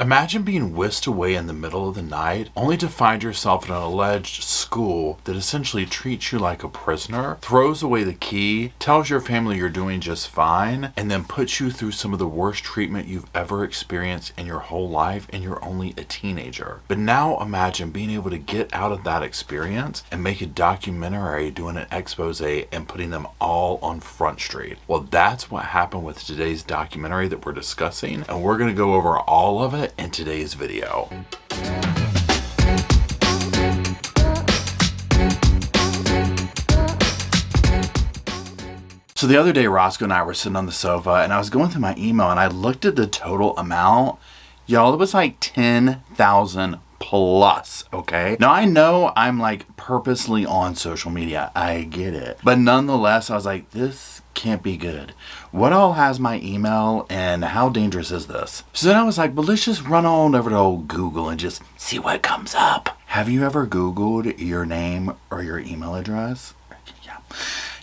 Imagine being whisked away in the middle of the night, only to find yourself in an alleged school that essentially treats you like a prisoner, throws away the key, tells your family you're doing just fine, and then puts you through some of the worst treatment you've ever experienced in your whole life, and you're only a teenager. But now imagine being able to get out of that experience and make a documentary doing an expose and putting them all on Front Street. Well, that's what happened with today's documentary that we're discussing, and we're going to go over all of it in today's video. So the other day, Roscoe and I were sitting on the sofa and I was going through my email and I looked at the total amount. Y'all, it was like 10,000 plus, okay? Now I know I'm like purposely on social media. I get it. But nonetheless, I was like, this can't be good. What all has my email and how dangerous is this? So then I was like, well, let's just run on over to old Google and just see what comes up. Have you ever Googled your name or your email address? Yeah,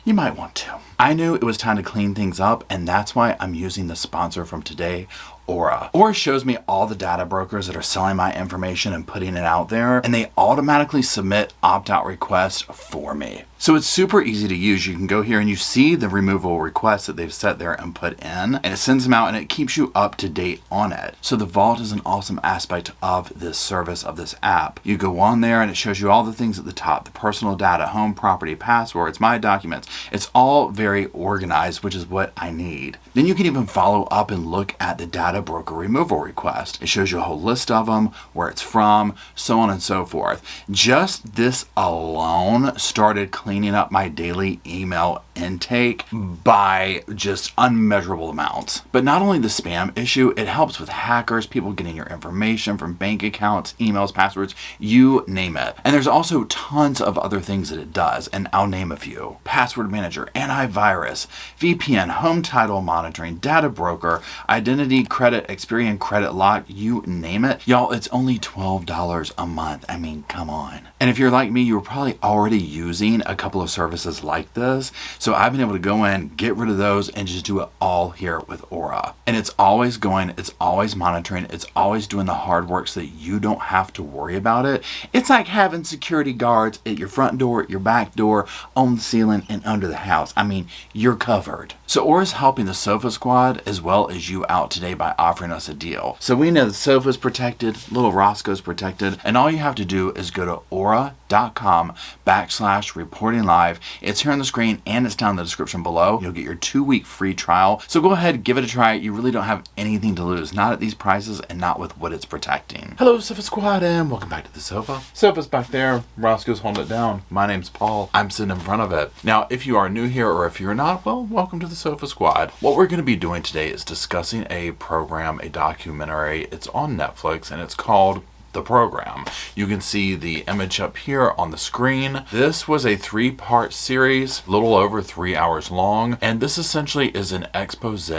you might want to. I knew it was time to clean things up, and that's why I'm using the sponsor from today, Aura. Aura shows me all the data brokers that are selling my information and putting it out there, and they automatically submit opt-out requests for me. So it's super easy to use. You can go here and you see the removal requests that they've set there and put in, and it sends them out and it keeps you up to date on it. So the vault is an awesome aspect of this service, of this app. You go on there and it shows you all the things at the top, the personal data, home, property, passwords, my documents. It's all very organized, which is what I need. Then you can even follow up and look at the data broker removal request. It shows you a whole list of them, where it's from, so on and so forth. Just this alone started cleaning up my daily email intake by just unmeasurable amounts. But not only the spam issue, it helps with hackers, people getting your information from bank accounts, emails, passwords, you name it. And there's also tons of other things that it does, and I'll name a few. Password manager, antivirus, VPN, home title monitoring, data broker, identity, credit, Experian, credit lock, you name it. Y'all, it's only $12 a month. I mean, come on. And if you're like me, you were probably already using a couple of services like this. So I've been able to go in, get rid of those, and just do it all here with Aura. And it's always going, it's always monitoring, it's always doing the hard work so that you don't have to worry about it. It's like having security guards at your front door, your back door, on the ceiling, and under the house. I mean, you're covered. So Aura's helping the Sofa Squad as well as you out today by offering us a deal. So we know the sofa's protected, little Roscoe's protected, and all you have to do is go to aura.com/reportinglive. It's here on the screen and it's down in the description below. You'll get your 2-week free trial. So go ahead, give it a try. You really don't have anything to lose, not at these prices and not with what it's protecting. Hello, Sofa Squad, and welcome back to the sofa. Sofa's back there. Roscoe's holding it down. My name's Paul. I'm sitting in front of it. Now, if you are new here or if you're not, well, welcome to the Sofa Squad. What we're going to be doing today is discussing a program, a documentary. It's on Netflix and it's called The Program. You can see the image up here on the screen. This was a 3-part series, a little over 3 hours long, and this essentially is an expose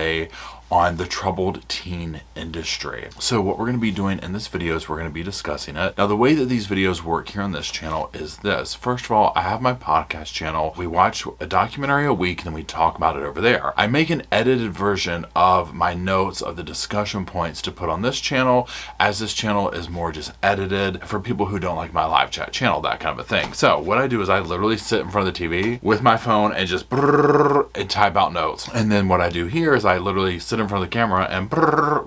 on the troubled teen industry. So what we're going to be doing in this video is we're going to be discussing it. Now, the way that these videos work here on this channel is this. First of all, I have my podcast channel. We watch a documentary a week and then we talk about it over there. I make an edited version of my notes of the discussion points to put on this channel, as this channel is more just edited for people who don't like my live chat channel, that kind of a thing. So what I do is I literally sit in front of the TV with my phone and just and type out notes. And then what I do here is I literally sit in front of the camera and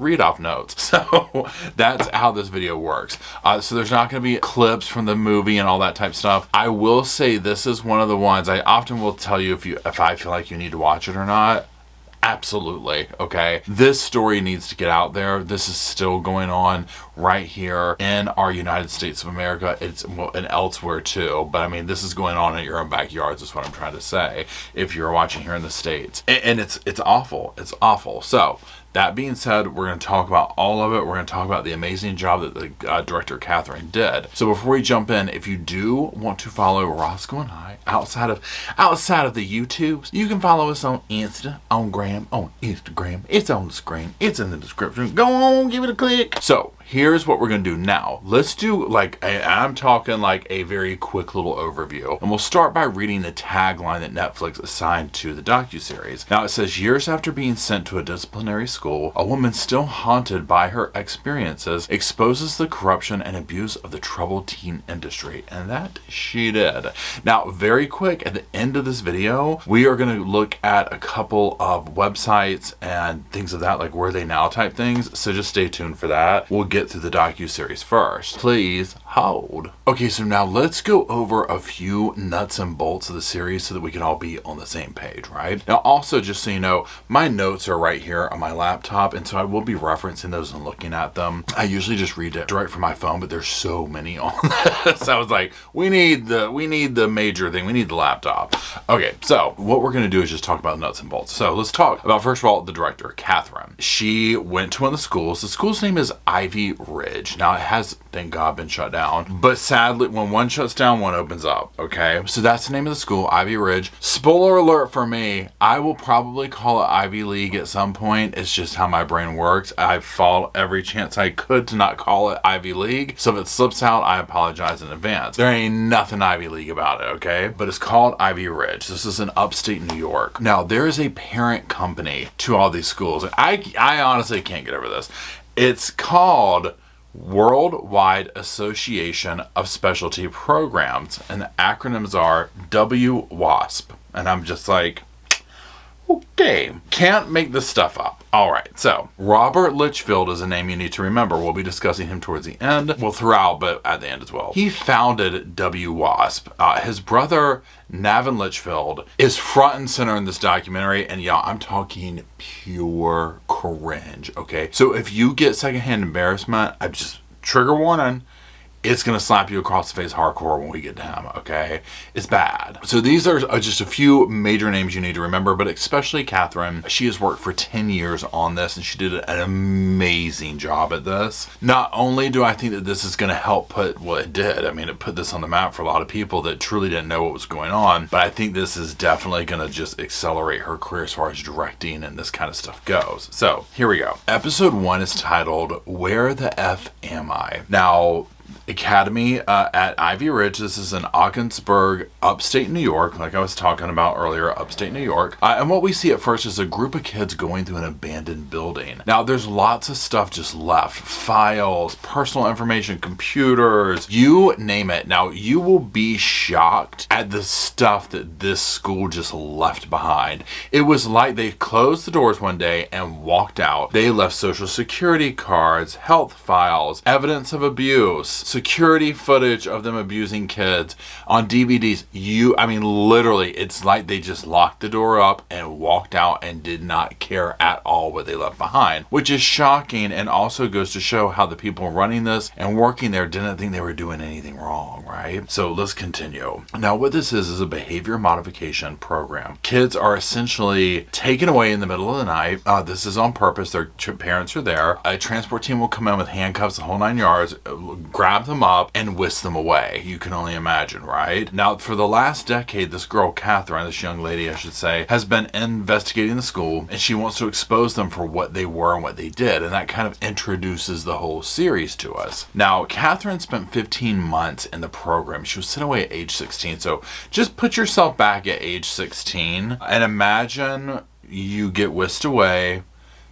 read off notes. So that's how this video works. So there's not going to be clips from the movie and all that type of stuff. I will say this is one of the ones I often will tell you if I feel like you need to watch it or not. Absolutely. Okay. This story needs to get out there. This is still going on right here in our United States of America. It's and elsewhere too. But I mean, this is going on in your own backyards is what I'm trying to say. If you're watching here in the States, and it's awful. It's awful. So that being said, we're going to talk about all of it. We're going to talk about the amazing job that the director Catherine did. So before we jump in, if you do want to follow Roscoe and I outside of the YouTubes, you can follow us on Instagram. It's on the screen. It's in the description. Go on, give it a click. So here's what we're going to do now. Let's do I'm talking like a very quick little overview. And we'll start by reading the tagline that Netflix assigned to the docuseries. Now it says, years after being sent to a disciplinary school, a woman still haunted by her experiences exposes the corruption and abuse of the troubled teen industry. And that she did. Now, very quick, at the end of this video, we are going to look at a couple of websites and things of that, like Where They Now type things. So just stay tuned for that. We'll get through the docuseries first. Please hold. Okay, so now let's go over a few nuts and bolts of the series so that we can all be on the same page, right? Now, also, just so you know, my notes are right here on my laptop, and so I will be referencing those and looking at them. I usually just read it direct from my phone, but there's so many on this. I was like, we need the major thing. We need the laptop. Okay, so what we're going to do is just talk about nuts and bolts. So let's talk about, first of all, the director, Catherine. She went to one of the schools. The school's name is Ivy Ridge. Now, it has, thank God, been shut down. But sadly, when one shuts down, one opens up, okay? So that's the name of the school, Ivy Ridge. Spoiler alert for me, I will probably call it Ivy League at some point. It's just how my brain works. I've fought every chance I could to not call it Ivy League. So if it slips out, I apologize in advance. There ain't nothing Ivy League about it, okay? But it's called Ivy Ridge. This is in upstate New York. Now, there is a parent company to all these schools. I honestly can't get over this. It's called Worldwide Association of Specialty Programs, and the acronyms are WWASP. And I'm just like, okay, can't make this stuff up. All right, so Robert Litchfield is a name you need to remember. We'll be discussing him towards the end. Well, throughout, but at the end as well. He founded WWASP. His brother, Navin Litchfield, is front and center in this documentary. And yeah, I'm talking pure cringe, okay? So if you get secondhand embarrassment, I just, trigger warning, it's going to slap you across the face hardcore when we get to him, okay? It's bad. So these are just a few major names you need to remember, but especially Catherine. She has worked for 10 years on this, and she did an amazing job at this. Not only do I think that this is going to help put, well, it did. I mean, it put this on the map for a lot of people that truly didn't know what was going on, but I think this is definitely going to just accelerate her career as far as directing and this kind of stuff goes. So here we go. Episode 1 is titled, Where the F Am I? Now, Academy at Ivy Ridge. This is in Ogdensburg, upstate New York, like I was talking about earlier, upstate New York. And what we see at first is a group of kids going through an abandoned building. Now, there's lots of stuff just left. Files, personal information, computers, you name it. Now, you will be shocked at the stuff that this school just left behind. It was like they closed the doors one day and walked out. They left social security cards, health files, evidence of abuse, security footage of them abusing kids on DVDs. I mean, literally, it's like they just locked the door up and walked out and did not care at all what they left behind, which is shocking and also goes to show how the people running this and working there didn't think they were doing anything wrong, right? So let's continue. Now, what this is a behavior modification program. Kids are essentially taken away in the middle of the night. This is on purpose. Their parents are there. A transport team will come in with handcuffs, the whole 9 yards, grab them up and whisk them away. You can only imagine, right? Now, for the last decade, this girl, Catherine, this young lady, I should say, has been investigating the school, and she wants to expose them for what they were and what they did, and that kind of introduces the whole series to us. Now, Catherine spent 15 months in the program. She was sent away at age 16, so just put yourself back at age 16 and imagine you get whisked away.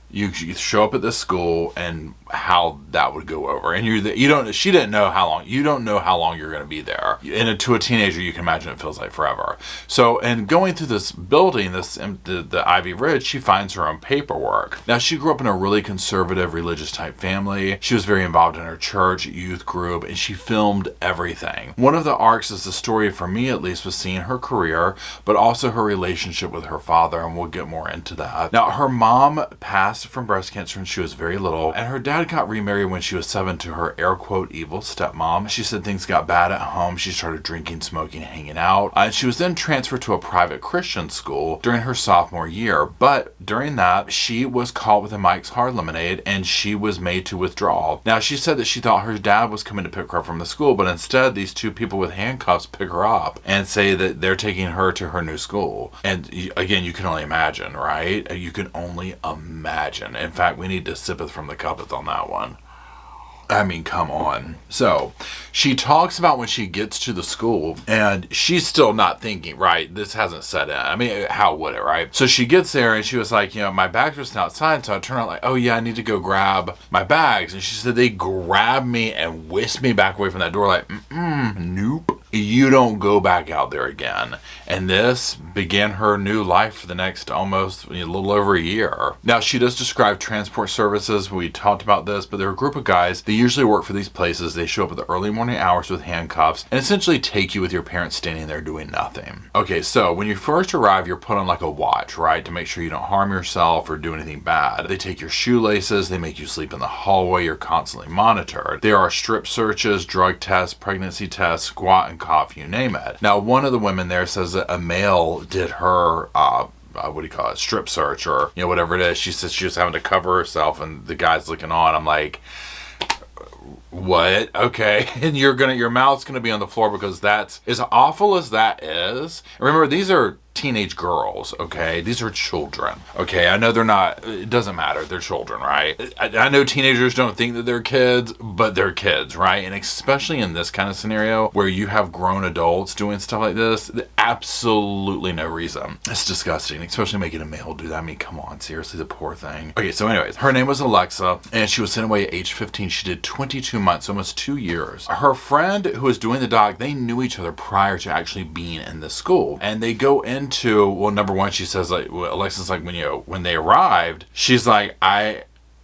You show up at this school and how that would go over, and she didn't know how long. You don't know how long you're going to be there. And to a teenager, you can imagine it feels like forever. So, and going through this building, the Ivy Ridge, she finds her own paperwork. Now, she grew up in a really conservative, religious type family. She was very involved in her church, youth group, and she filmed everything. One of the arcs is the story, for me at least, was seeing her career, but also her relationship with her father, and we'll get more into that. Now, her mom passed from breast cancer when she was very little, and her dad got remarried when she was 7 to her air quote evil stepmom. She said things got bad at home. She started drinking, smoking, hanging out, and she was then transferred to a private Christian school during her sophomore year. But during that, she was caught with a Mike's Hard Lemonade, and she was made to withdraw. Now, she said that she thought her dad was coming to pick her up from the school, but instead these two people with handcuffs pick her up and say that they're taking her to her new school. And again, you can only imagine, right? You can only imagine. In fact, we need to sip it from the cup on that one. I mean, come on. So she talks about when she gets to the school and she's still not thinking, right? This hasn't set in. I mean, how would it, right? So she gets there and she was like, my bags are still outside. So I turn out like, oh yeah, I need to go grab my bags. And she said they grabbed me and whisked me back away from that door like, nope. You don't go back out there again. And this began her new life for the next almost a little over a year. Now, she does describe transport services. We talked about this, but they're a group of guys. They usually work for these places. They show up at the early morning hours with handcuffs and essentially take you with your parents standing there doing nothing. Okay, so when you first arrive, you're put on like a watch, right? To make sure you don't harm yourself or do anything bad. They take your shoelaces. They make you sleep in the hallway. You're constantly monitored. There are strip searches, drug tests, pregnancy tests, squat and cough, you name it. Now, one of the women there says that a male did her strip search or whatever it is. She says she was having to cover herself and the guy's looking on. I'm like, what? Okay. And your mouth's gonna be on the floor because that's as awful as that is. Remember, these are teenage girls, okay? These are children, okay? I know they're not, it doesn't matter, they're children, right? I know teenagers don't think that they're kids, but they're kids, right? And especially in this kind of scenario where you have grown adults doing stuff like this, absolutely no reason. It's disgusting, especially making a male do that. I mean, come on, seriously, the poor thing. Okay, so anyways, her name was Alexa, and she was sent away at age 15. She did 22 months, almost 2 years. Her friend who was doing the dog, they knew each other prior to actually being in the school, and they go into, well, number one, she says, like, Alexa's like, when they arrived, she's like,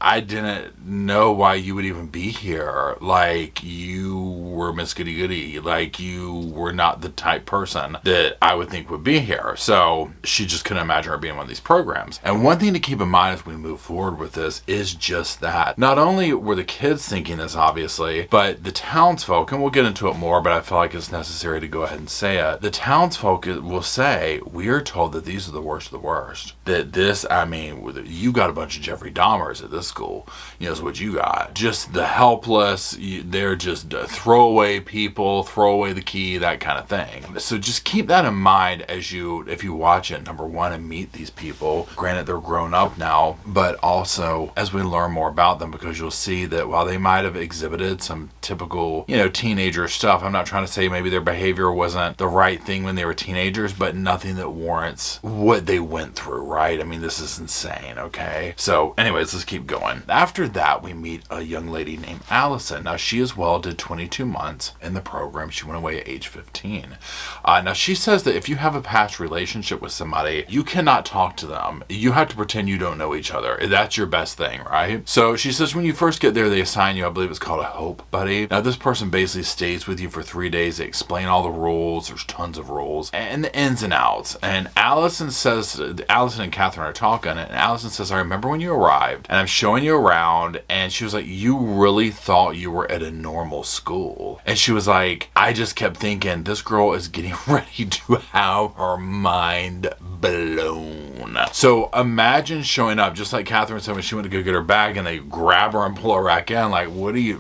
I didn't know why you would even be here. Like, you were Miss Goody Goody. Like, you were not the type person that I would think would be here. So she just couldn't imagine her being one of these programs. And one thing to keep in mind as we move forward with this is just that. Not only were the kids thinking this, obviously, but the townsfolk, and we'll get into it more, but I feel like it's necessary to go ahead and say it. The townsfolk will say, we are told that these are the worst of the worst. That this, I mean, you got a bunch of Jeffrey Dahmers at this school, is what you got. Just the helpless, they're just throwaway people, throw away the key, that kind of thing. So just keep that in mind if you watch it, number one, and meet these people. Granted, they're grown up now, but also as we learn more about them, because you'll see that while they might have exhibited some typical, teenager stuff, I'm not trying to say maybe their behavior wasn't the right thing when they were teenagers, but nothing that warrants what they went through, right? I mean, this is insane, okay? So anyways, let's keep going. After that, we meet a young lady named Allison. Now, she as well did 22 months in the program. She went away at age 15. Now, she says that if you have a past relationship with somebody, you cannot talk to them. You have to pretend you don't know each other. That's your best thing, right? So she says when you first get there, they assign you, I believe it's called a Hope Buddy. Now, this person basically stays with you for 3 days. They explain all the rules. There's tons of rules and the ins and outs. And Allison and Catherine are talking, and Allison says, I remember when you arrived, and I'm showing you around, and she was like, you really thought you were at a normal school. And she was like, I just kept thinking, this girl is getting ready to have her mind blown. So imagine showing up, just like Catherine said when she went to go get her bag, and they grab her and pull her back in, like, what do you,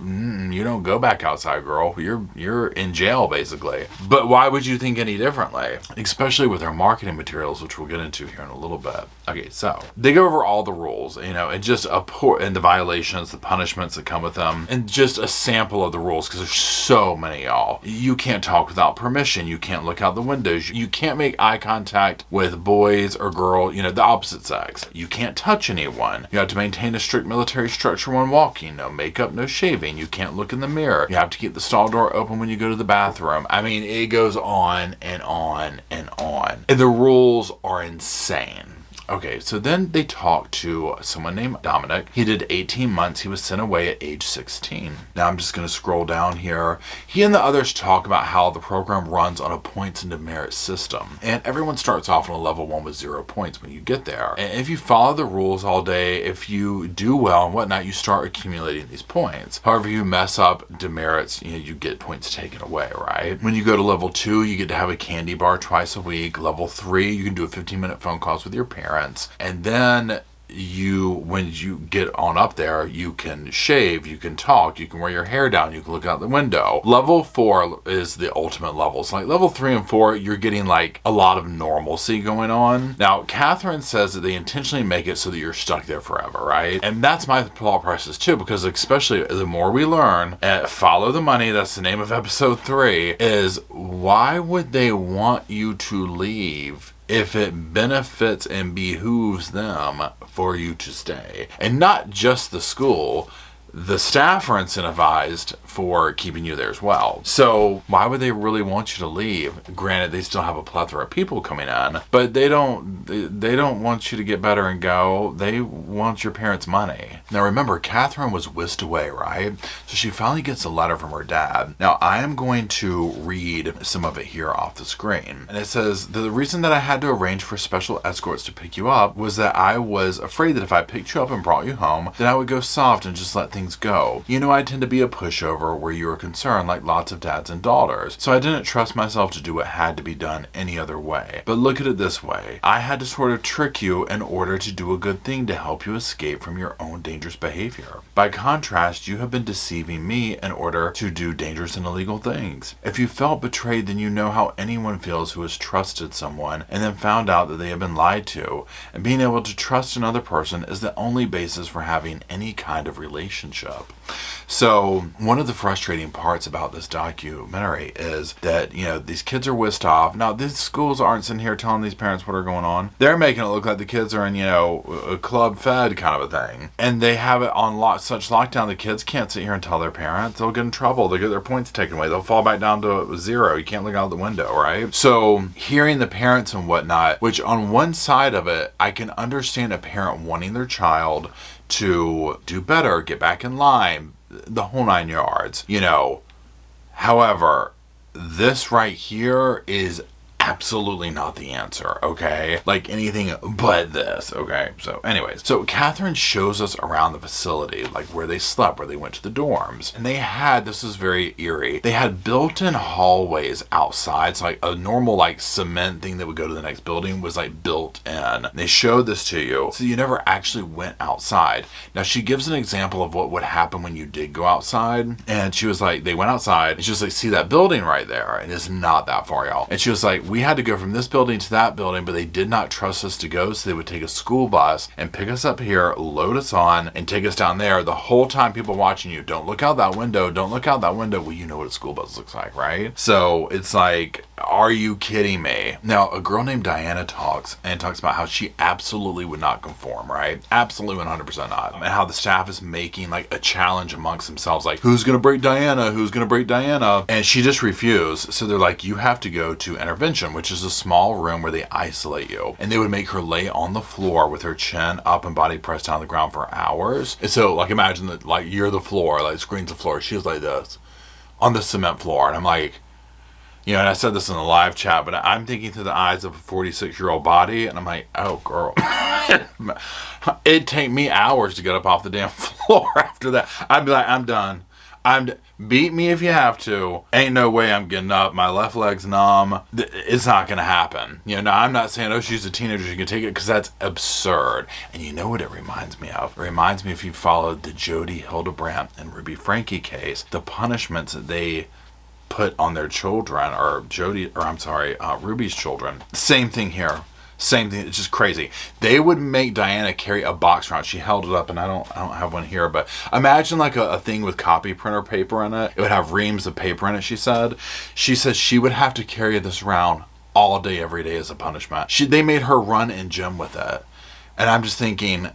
you don't go back outside, girl. You're in jail, basically. But why would you think any differently? Especially with her marketing materials, which we'll get into here in a little bit. Okay, so they go over all the rules, and just and the violations, the punishments that come with them, and just a sample of the rules, because there's so many, y'all. You can't talk without permission. You can't look out the windows. You can't make eye contact with boys or girls, the opposite sex. You can't touch anyone. You have to maintain a strict military structure when walking. No makeup, no shaving. You can't look in the mirror. You have to keep the stall door open when you go to the bathroom. I mean, it goes on and on and on. And the rules are insane. Okay, so then they talked to someone named Dominic. He did 18 months. He was sent away at age 16. Now I'm just going to scroll down here. He and the others talk about how the program runs on a points and demerit system. And everyone starts off on a level 1 with 0 points when you get there. And if you follow the rules all day, if you do well and whatnot, you start accumulating these points. However, you mess up demerits, you get points taken away, right? When you go to level 2, you get to have a candy bar twice a week. Level 3, you can do a 15-minute phone calls with your parents. And then when you get on up there, you can shave, you can talk, you can wear your hair down, you can look out the window. Level 4 is the ultimate level. So like level 3 and 4, you're getting like a lot of normalcy going on. Now, Catherine says that they intentionally make it so that you're stuck there forever, right? And that's my thought process too, because especially the more we learn, follow the money, that's the name of episode 3, is why would they want you to leave if it benefits and behooves them for you to stay? And not just the school, the staff are incentivized for keeping you there as well. So why would they really want you to leave? Granted, they still have a plethora of people coming in, but they don't want you to get better and go. They want your parents' money. Now remember, Catherine was whisked away, right? So she finally gets a letter from her dad. Now I am going to read some of it here off the screen. And it says, the reason that I had to arrange for special escorts to pick you up was that I was afraid that if I picked you up and brought you home, then I would go soft and just let things go. You know, I tend to be a pushover where you are concerned, like lots of dads and daughters. So I didn't trust myself to do what had to be done any other way. But look at it this way. I had to sort of trick you in order to do a good thing to help you escape from your own dangerous behavior. By contrast, you have been deceiving me in order to do dangerous and illegal things. If you felt betrayed, then you know how anyone feels who has trusted someone and then found out that they have been lied to. And being able to trust another person is the only basis for having any kind of relationship. So one of the frustrating parts about this documentary is that, you know, these kids are whisked off. Now, these schools aren't sitting here telling these parents what are going on. They're making it look like the kids are in, you know, a club fed kind of a thing. And they have it on such lockdown, the kids can't sit here and tell their parents. They'll get in trouble. They'll get their points taken away. They'll fall back down to 0. You can't look out the window, right? So hearing the parents and whatnot, which on one side of it, I can understand a parent wanting their child to do better, get back in line, the whole 9 yards, you know. However, this right here is absolutely not the answer, okay? Like anything but this, okay? So anyways, so Catherine shows us around the facility, like where they slept, where they went to the dorms. And they had, this is very eerie, they had built-in hallways outside. So like a normal like cement thing that would go to the next building was like built in. They showed this to you, so you never actually went outside. Now she gives an example of what would happen when you did go outside. And she was like, they went outside and she was like, see that building right there? And it's not that far, y'all. And she was like, we had to go from this building to that building, but they did not trust us to go, so they would take a school bus and pick us up here, load us on, and take us down there. The whole time people watching you, don't look out that window, don't look out that window. Well, you know what a school bus looks like, right? So it's like, are you kidding me? Now, a girl named Diana talks about how she absolutely would not conform, right? Absolutely 100% not. And how the staff is making like a challenge amongst themselves, like, who's gonna break Diana? Who's gonna break Diana? And she just refused. So they're like, you have to go to intervention, which is a small room where they isolate you. And they would make her lay on the floor with her chin up and body pressed down on the ground for hours. And so like imagine that like you're the floor, like screen's the floor. She was like this on the cement floor. And I'm like, you know, and I said this in the live chat, but I'm thinking through the eyes of a 46-year-old body, and I'm like, oh, girl. It'd take me hours to get up off the damn floor after that. I'd be like, I'm done. Beat me if you have to. Ain't no way I'm getting up. My left leg's numb. It's not going to happen. You know, now I'm not saying, oh, she's a teenager, she can take it, because that's absurd. And you know what it reminds me of? It reminds me, if you followed the Jody Hildebrandt and Ruby Franke case, the punishments that they put on their children, or Ruby's children. Same thing here. Same thing. It's just crazy. They would make Diana carry a box around. She held it up, and I don't have one here, but imagine like a thing with copy printer paper in it. It would have reams of paper in it, she said. She says she would have to carry this around all day, every day as a punishment. They made her run in gym with it. And I'm just thinking,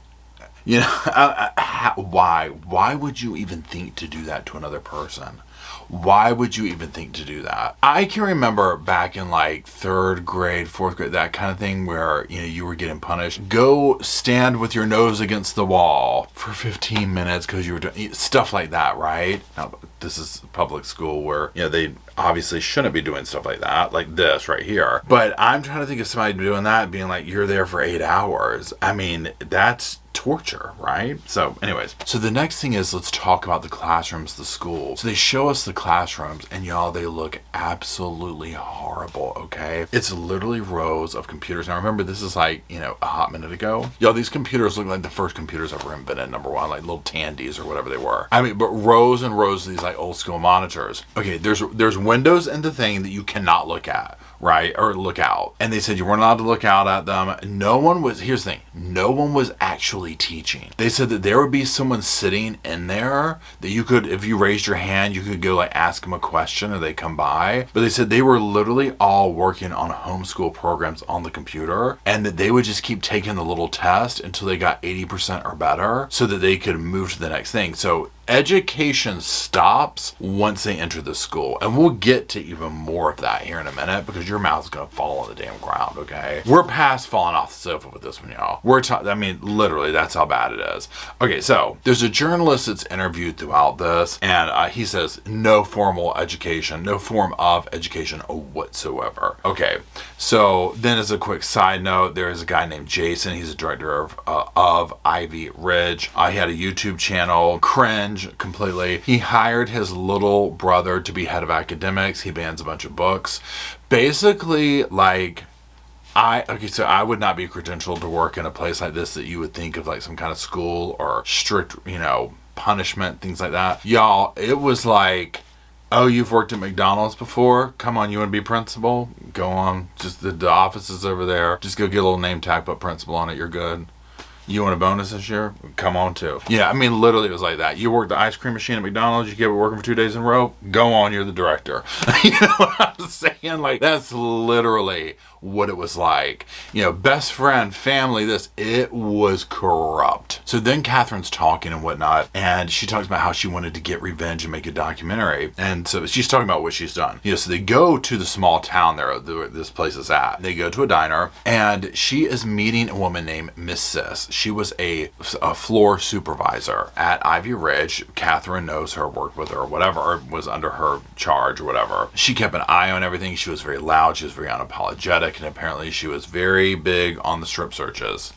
you know, why? Why would you even think to do that to another person? Why would you even think to do that? I can remember back in like 3rd grade, 4th grade, that kind of thing where, you know, you were getting punished. Go stand with your nose against the wall for 15 minutes because you were doing stuff like that, right? Now, this is public school where, you know, they obviously shouldn't be doing stuff like that, like this right here. But I'm trying to think of somebody doing that and being like, you're there for 8 hours. I mean, that's torture, right? So anyways, so the next thing is, let's talk about the classrooms, the school. So they show us the classrooms, and y'all, they look absolutely horrible, okay? It's literally rows of computers. Now remember, this is like, you know, a hot minute ago. Y'all, these computers look like the first computers ever invented, number one, like little Tandies or whatever they were. I mean, but rows and rows of these like old school monitors. Okay, there's windows in the thing that you cannot look at, right? Or look out. And they said you weren't allowed to look out at them. No one was, here's the thing, no one was actually teaching. They said that there would be someone sitting in there that you could, if you raised your hand, you could go like ask them a question or they come by. But they said they were literally all working on homeschool programs on the computer, and that they would just keep taking the little test until they got 80% or better so that they could move to the next thing. So education stops once they enter the school. And we'll get to even more of that here in a minute, because your mouth's gonna fall on the damn ground, okay? We're past falling off the sofa with this one, y'all. I mean, literally, that's how bad it is. Okay, so there's a journalist that's interviewed throughout this, and he says no formal education, no form of education whatsoever. Okay, so then as a quick side note, there is a guy named Jason. He's a director of Ivy Ridge. He had a YouTube channel, cringe completely. He hired his little brother to be head of academics. He bans a bunch of books. Basically, like, so I would not be credentialed to work in a place like this that you would think of like some kind of school or strict, you know, punishment, things like that. Y'all, it was like, oh, you've worked at McDonald's before? Come on, you want to be principal? Go on. Just the office is over there. Just go get a little name tag, put principal on it. You're good. You want a bonus this year? Come on too. Yeah, I mean, literally it was like that. You worked the ice cream machine at McDonald's, you kept working for 2 days in a row, go on, you're the director. You know what I'm saying? Like, that's literally what it was like. You know, best friend, family, it was corrupt. So then Catherine's talking and whatnot, and she talks about how she wanted to get revenge and make a documentary. And so she's talking about what she's done. You know, so they go to the small town there, this place is at. They go to a diner, and she is meeting a woman named Miss Sis. She was a floor supervisor at Ivy Ridge. Catherine knows her, worked with her, or whatever, or was under her charge or whatever. She kept an eye on everything. She was very loud. She was very unapologetic. And apparently she was very big on the strip searches.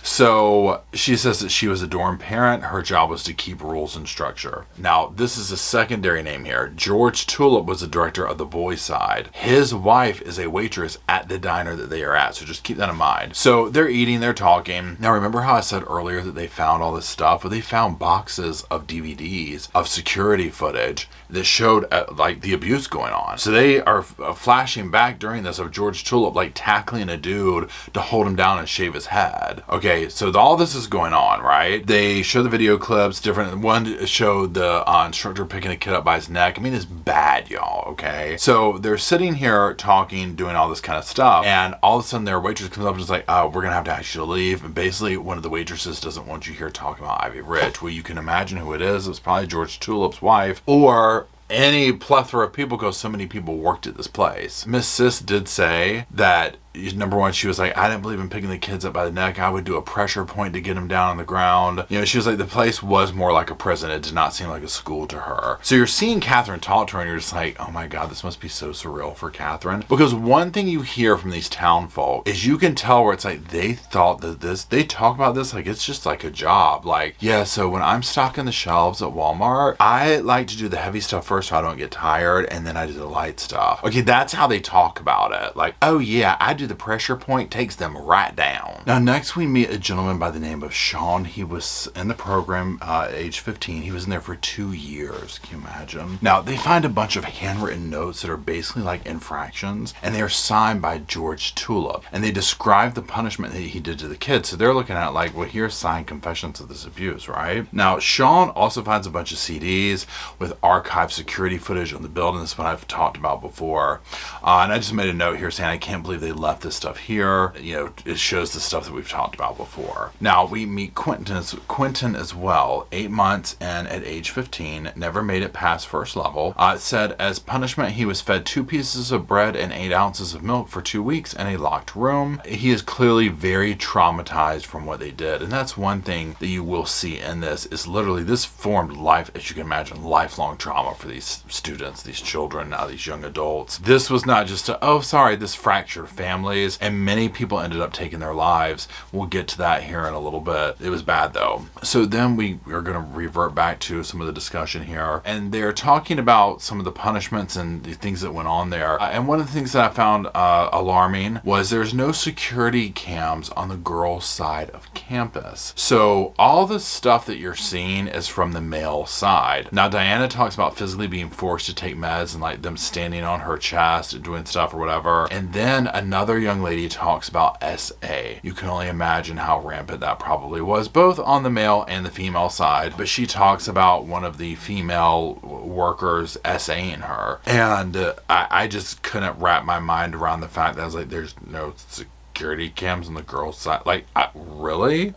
So she says that she was a dorm parent. Her job was to keep rules and structure. Now, this is a secondary name here. George Tulip was the director of the boys' side. His wife is a waitress at the diner that they are at. So just keep that in mind. So they're eating, they're talking. Now, remember how I said earlier that they found all this stuff? Well, they found boxes of DVDs of security footage that showed like the abuse going on. So they are flashing back during this of George Tulip like tackling a dude to hold him down and shave his head. Okay, so all this is going on, right? They show the video clips, different. One showed the instructor picking a kid up by his neck. I mean, it's bad, y'all, okay? So they're sitting here talking, doing all this kind of stuff, and all of a sudden their waitress comes up and is like, oh, we're gonna have to ask you to leave. And basically one of the waitresses doesn't want you here talking about Ivy Ridge. Well, you can imagine who it is. It's probably George Tulip's wife, or any plethora of people, because so many people worked at this place. Miss Sis did say that, number one, she was like, I didn't believe in picking the kids up by the neck. I would do a pressure point to get them down on the ground. You know, she was like, the place was more like a prison. It did not seem like a school to her. So you're seeing Catherine talk to her, and you're just like, oh my God, this must be so surreal for Catherine. Because one thing you hear from these town folk is you can tell where it's like they thought that they talk about this like it's just like a job. Like, yeah, so when I'm stocking the shelves at Walmart, I like to do the heavy stuff first so I don't get tired, and then I do the light stuff. Okay, that's how they talk about it. Like, oh yeah, I do the pressure point, takes them right down. Now next we meet a gentleman by the name of Sean. He was in the program at age 15. He was in there for 2 years. Can you imagine? Now they find a bunch of handwritten notes that are basically like infractions, and they are signed by George Tulip, and they describe the punishment that he did to the kids. So they're looking at it like, well, here's signed confessions of this abuse, right? Now Sean also finds a bunch of CDs with archived security footage on the building. This is what I've talked about before, and I just made a note here saying I can't believe they left this stuff here. You know, it shows the stuff that we've talked about before. Now we meet Quentin as well. 8 months and at age 15, never made it past first level. It said as punishment he was fed 2 pieces of bread and 8 ounces of milk for 2 weeks in a locked room. He is clearly very traumatized from what they did, and that's one thing that you will see in this is literally this formed life, as you can imagine, lifelong trauma for these students, these children, now these young adults. This was not just this fractured family. families, and many people ended up taking their lives. We'll get to that here in a little bit. It was bad though. So then we are going to revert back to some of the discussion here, and they're talking about some of the punishments and the things that went on there. And one of the things that I found alarming was there's no security cams on the girls' side of campus. So all the stuff that you're seeing is from the male side. Now Diana talks about physically being forced to take meds and like them standing on her chest and doing stuff or whatever. And then another young lady talks about SA. You can only imagine how rampant that probably was, both on the male and the female side. But she talks about one of the female workers SAing her. And I just couldn't wrap my mind around the fact that I was like, there's no security cams on the girls' side. Like, really?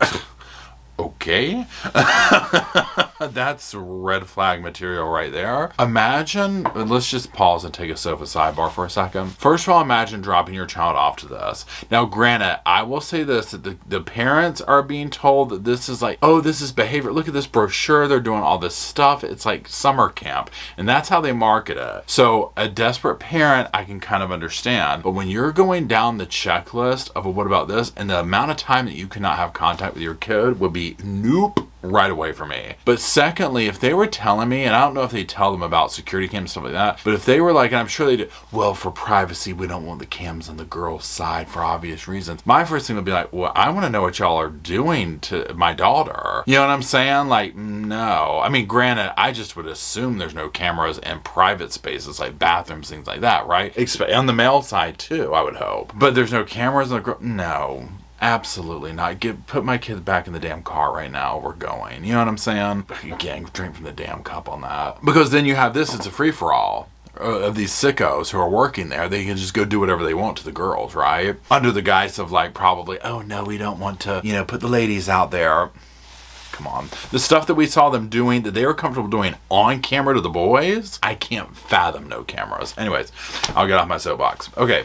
Okay. That's red flag material right there. Imagine, let's just pause and take a sofa sidebar for a second. First of all, imagine dropping your child off to this. Now, granted, I will say this, that the parents are being told that this is like, oh, this is behavior. Look at this brochure. They're doing all this stuff. It's like summer camp. And that's how they market it. So a desperate parent, I can kind of understand. But when you're going down the checklist of, well, what about this? And the amount of time that you cannot have contact with your kid would be nope. Right away for me. But secondly, if they were telling me, and I don't know if they tell them about security cams and stuff like that, but if they were like, and I'm sure they do, well, for privacy, we don't want the cams on the girls' side for obvious reasons. My first thing would be like, well, I want to know what y'all are doing to my daughter. You know what I'm saying? Like, no. I mean, granted, I just would assume there's no cameras in private spaces like bathrooms, things like that, right? On the male side too, I would hope. But there's no cameras on the girl. No. Absolutely not. Put my kid back in the damn car right now. We're going. You know what I'm saying? Again, drink from the damn cup on that. Because then you have this, it's a free-for-all of these sickos who are working there. They can just go do whatever they want to the girls, right? Under the guise of like probably, oh no, we don't want to, put the ladies out there. Come on. The stuff that we saw them doing, that they were comfortable doing on camera to the boys, I can't fathom no cameras. Anyways, I'll get off my soapbox. Okay.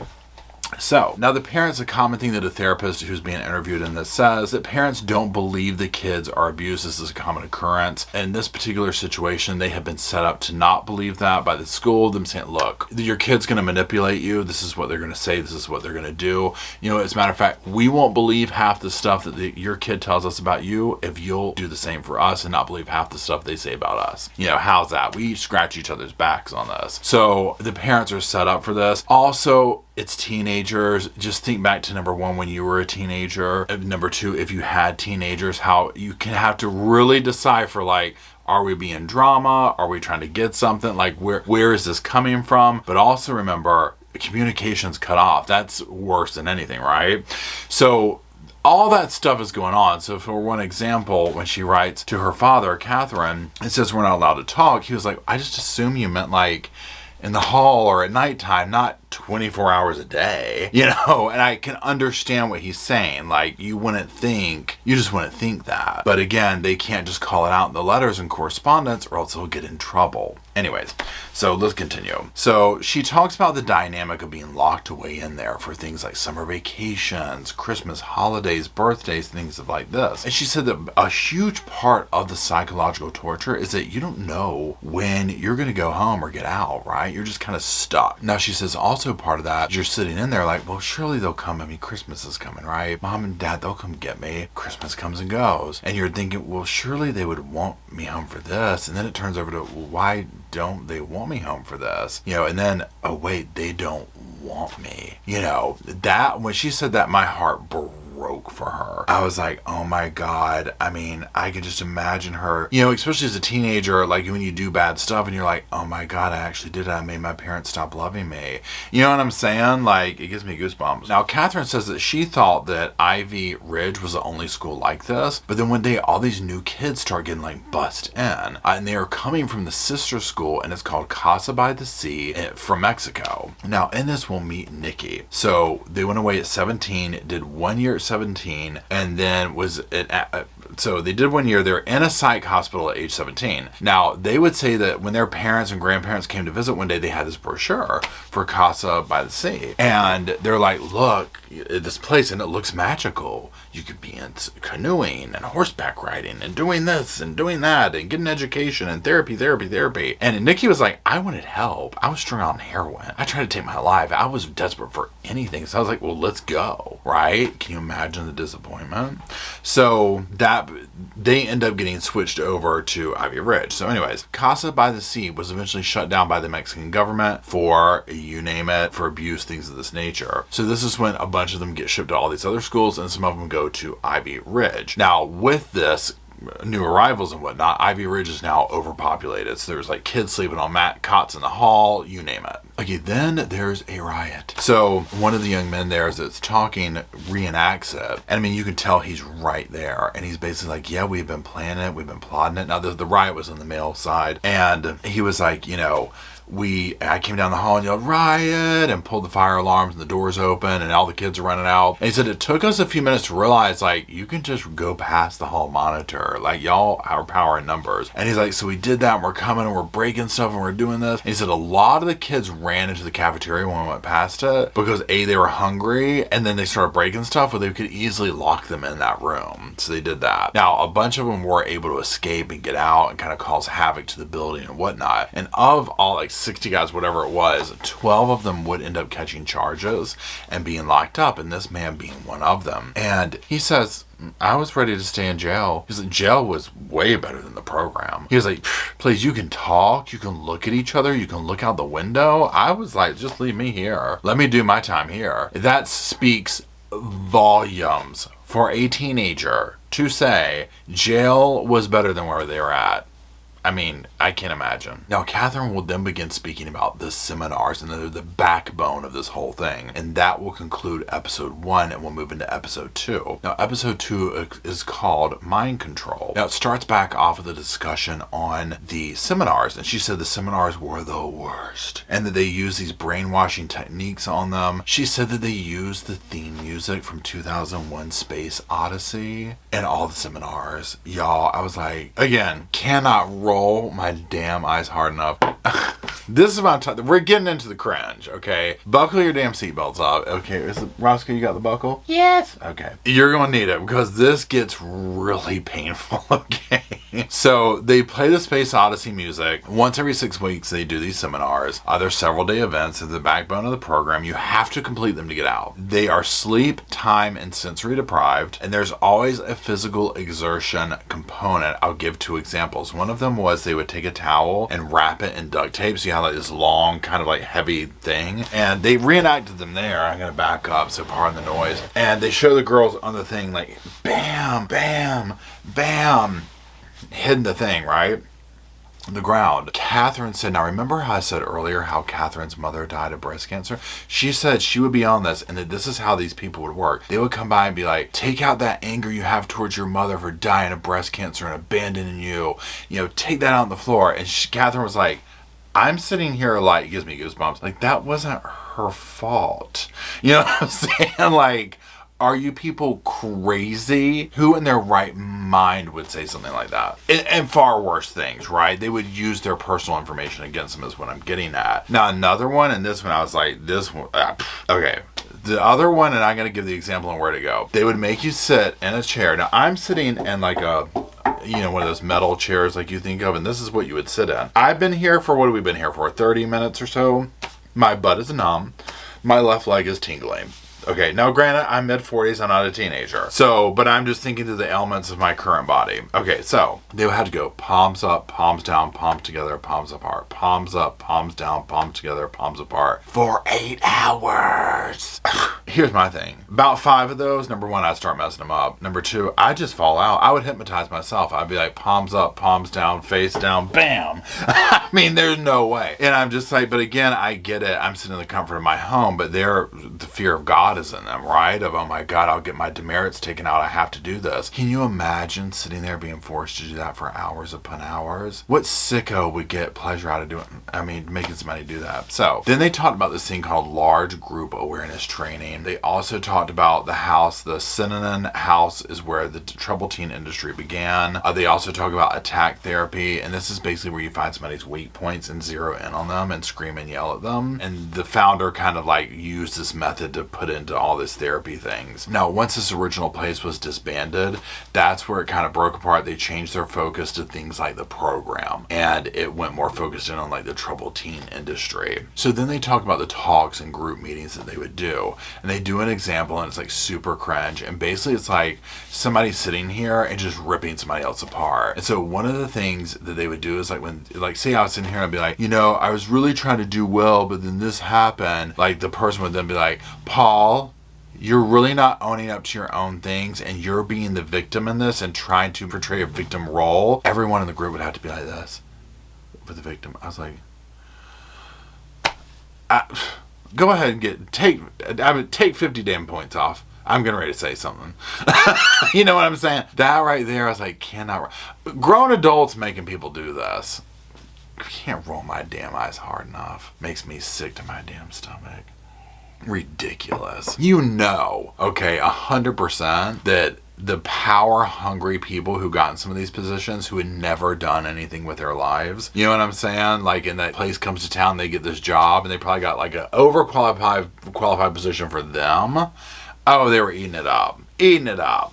So, now the parents, a common thing that a therapist who's being interviewed in this says, that parents don't believe the kids are abused. This is a common occurrence. In this particular situation, they have been set up to not believe that by the school, them saying, look, your kid's going to manipulate you. This is what they're going to say. This is what they're going to do. As a matter of fact, we won't believe half the stuff that your kid tells us about you if you'll do the same for us and not believe half the stuff they say about us. How's that? We scratch each other's backs on this. So, the parents are set up for this. Also, it's teenagers. Just think back to number one, when you were a teenager. Number two, if you had teenagers, how you can have to really decipher, like, are we being drama? Are we trying to get something? Like, where is this coming from? But also remember, communication's cut off. That's worse than anything, right? So all that stuff is going on. So for one example, when she writes to her father, Catherine, it says we're not allowed to talk. He was like, I just assume you meant like in the hall or at nighttime, not 24 hours a day, and I can understand what he's saying. Like, you just wouldn't think that. But again, they can't just call it out in the letters and correspondence or else he'll get in trouble. Anyways, so let's continue. So she talks about the dynamic of being locked away in there for things like summer vacations, Christmas holidays, birthdays, things like this. And she said that a huge part of the psychological torture is that you don't know when you're going to go home or get out, right? You're just kind of stuck. Now, she says also part of that, you're sitting in there like, well, surely they'll come. I mean, Christmas is coming, right? Mom and Dad, they'll come get me. Christmas comes and goes. And you're thinking, well, surely they would want me home for this. And then it turns over to, well, why don't they want me home for this? And then, oh wait, they don't want me. That, when she said that, my heart broke for her. I was like, oh my God. I mean, I can just imagine her, especially as a teenager, like when you do bad stuff and you're like, oh my God, I actually did it. I made my parents stop loving me. You know what I'm saying? Like, it gives me goosebumps. Now, Catherine says that she thought that Ivy Ridge was the only school like this, but then one day all these new kids start getting like bussed in, and they are coming from the sister school, and it's called Casa by the Sea from Mexico. Now, in this we'll meet Nikki. So they went away at 17, did 1 year at 17, and then was So they did 1 year. They're in a psych hospital at age 17. Now, they would say that when their parents and grandparents came to visit one day, they had this brochure for Casa by the Sea. And they're like, look, this place, and it looks magical. You could be in canoeing and horseback riding and doing this and doing that and getting education and therapy. And Nikki was like, I wanted help. I was strung out on heroin. I tried to take my life. I was desperate for anything. So I was like, well, let's go, right? Can you imagine the disappointment? So that they end up getting switched over to Ivy Ridge. So anyways, Casa by the Sea was eventually shut down by the Mexican government for, you name it, for abuse, things of this nature. So this is when a bunch of them get shipped to all these other schools, and some of them go to Ivy Ridge. Now, with this, new arrivals and whatnot, Ivy Ridge is now overpopulated. So there's like kids sleeping on cots in the hall, you name it. Okay, then there's a riot. So one of the young men there that's talking reenacts it. And I mean, you can tell he's right there. And he's basically like, yeah, we've been planning it. We've been plotting it. Now, the riot was on the male side. And he was like, you know, I came down the hall and yelled, riot, and pulled the fire alarms and the doors open and all the kids are running out. And he said, it took us a few minutes to realize, like, you can just go past the hall monitor. Like, y'all are power in numbers. And he's like, so we did that and we're coming and we're breaking stuff and we're doing this. And he said, a lot of the kids ran into the cafeteria when we went past it because A, they were hungry, and then they started breaking stuff, but they could easily lock them in that room. So they did that. Now, a bunch of them were able to escape and get out and kind of cause havoc to the building and whatnot. And of all, like, 60 guys, whatever it was, 12 of them would end up catching charges and being locked up, and this man being one of them. And he says, I was ready to stay in jail. He's like, jail was way better than the program. He was like, please, you can talk, you can look at each other, you can look out the window. I was like, just leave me here. Let me do my time here. That speaks volumes for a teenager to say jail was better than where they were at. I mean, I can't imagine. Now, Catherine will then begin speaking about the seminars, and they're the backbone of this whole thing. And that will conclude episode 1, and we'll move into episode 2. Now, episode 2 is called Mind Control. Now, it starts back off with a discussion on the seminars, and she said the seminars were the worst, and that they use these brainwashing techniques on them. She said that they used the theme music from 2001 Space Odyssey in all the seminars. Y'all, I was like, again, cannot roll my damn eyes hard enough. This is what I'm talking. We're getting into the cringe, okay? Buckle your damn seatbelts up. Okay, Roscoe, you got the buckle? Yes. Okay. You're going to need it because this gets really painful, okay? So they play the Space Odyssey music. Once every 6 weeks, they do these seminars. They're several day events. They're the backbone of the program. You have to complete them to get out. They are sleep, time, and sensory deprived. And there's always a physical exertion component. I'll give 2 examples. One of them was they would take a towel and wrap it in duct tape. So you have like this long, kind of like heavy thing. And they reenacted them there. I'm going to back up, so pardon the noise. And they show the girls on the thing like, bam, bam, bam, hitting the thing, right? The ground. Catherine said, now remember how I said earlier how Catherine's mother died of breast cancer? She said she would be on this, and that this is how these people would work. They would come by and be like, take out that anger you have towards your mother for dying of breast cancer and abandoning you. You know, take that out on the floor. And Catherine was like, I'm sitting here like, it gives me goosebumps. Like, that wasn't her fault. You know what I'm saying? Like, are you people crazy? Who in their right mind would say something like that? And far worse things, right? They would use their personal information against them is what I'm getting at. Now, another one, and this one, I was like, this one, okay. The other one, and I'm going to give the example on where to go. They would make you sit in a chair. Now, I'm sitting in like a, you know, one of those metal chairs like you think of, and this is what you would sit in. I've been here for, what have we been here for? 30 minutes or so. My butt is numb. My left leg is tingling. Okay, now granted, I'm mid-40s, I'm not a teenager. So, but I'm just thinking to the elements of my current body. Okay, so they would have to go palms up, palms down, palms together, palms apart. Palms up, palms down, palms together, palms apart. For 8 hours. Here's my thing. About 5 of those, number 1, I'd start messing them up. Number 2, I'd just fall out. I would hypnotize myself. I'd be like, palms up, palms down, face down, bam. I mean, there's no way. And I'm just like, but again, I get it. I'm sitting in the comfort of my home, but the fear of God is in them, right? Of, oh my God, I'll get my demerits taken out. I have to do this. Can you imagine sitting there being forced to do that for hours upon hours? What sicko would get pleasure out of doing, I mean, making somebody do that? So then they talked about this thing called large group awareness training. They also talked about the house. The Synonym house is where the troubled teen industry began. They also talk about attack therapy, and this is basically where you find somebody's weak points and zero in on them and scream and yell at them. And the founder kind of like used this method to put into all this therapy things. Now, once this original place was disbanded, that's where it kind of broke apart. They changed their focus to things like the program, and it went more focused in on like the troubled teen industry. So then they talk about the talks and group meetings that they would do, and they do an example, and it's like super cringe, and basically it's like somebody sitting here and just ripping somebody else apart. And so one of the things that they would do is like when, like, say I was sitting here and I'd be like, you know, I was really trying to do well, but then this happened. Like the person would then be like, Paul, you're really not owning up to your own things, and you're being the victim in this and trying to portray a victim role. Everyone in the group would have to be like this for the victim. I was like, go ahead and take 50 damn points off. I'm getting ready to say something. You know what I'm saying? That right there, I was like, grown adults making people do this. I can't roll my damn eyes hard enough. Makes me sick to my damn stomach. Ridiculous. You know, okay, 100% that the power hungry people who got in some of these positions who had never done anything with their lives, you know what I'm saying? Like, in that place comes to town, they get this job, and they probably got like an qualified position for them. Oh, they were eating it up.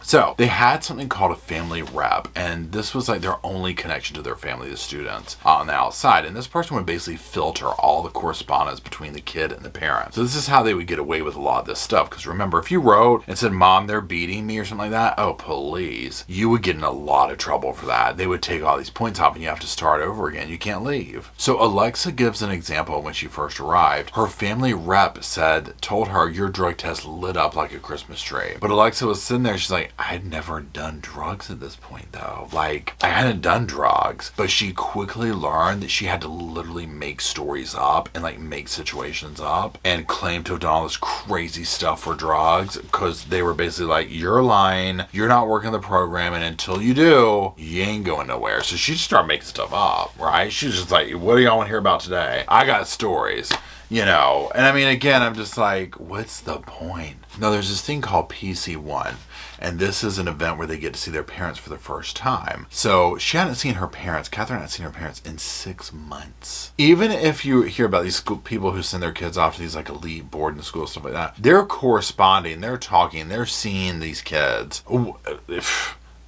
So they had something called a family rep, and this was like their only connection to their family, the students, on the outside. And this person would basically filter all the correspondence between the kid and the parent. So this is how they would get away with a lot of this stuff. Because remember, if you wrote and said, Mom, they're beating me or something like that, oh, please, you would get in a lot of trouble for that. They would take all these points off and you have to start over again. You can't leave. So Alexa gives an example of when she first arrived. Her family rep told her, your drug test lit up like a Christmas tree. But Alexa was sitting there, she's like, I had never done drugs at this point though. Like, I hadn't done drugs. But she quickly learned that she had to literally make stories up and like make situations up and claim to have done all this crazy stuff for drugs, because they were basically like, you're lying, you're not working the program, and until you do, you ain't going nowhere. So she just started making stuff up, right? She's just like, what do y'all want to hear about today? I got stories. You know, and I mean, again, I'm just like, what's the point? No, there's this thing called PC1, and this is an event where they get to see their parents for the first time. So she hadn't seen her parents, Catherine hadn't seen her parents in 6 months. Even if you hear about these people who send their kids off to these like elite boarding school, stuff like that, they're corresponding, they're talking, they're seeing these kids.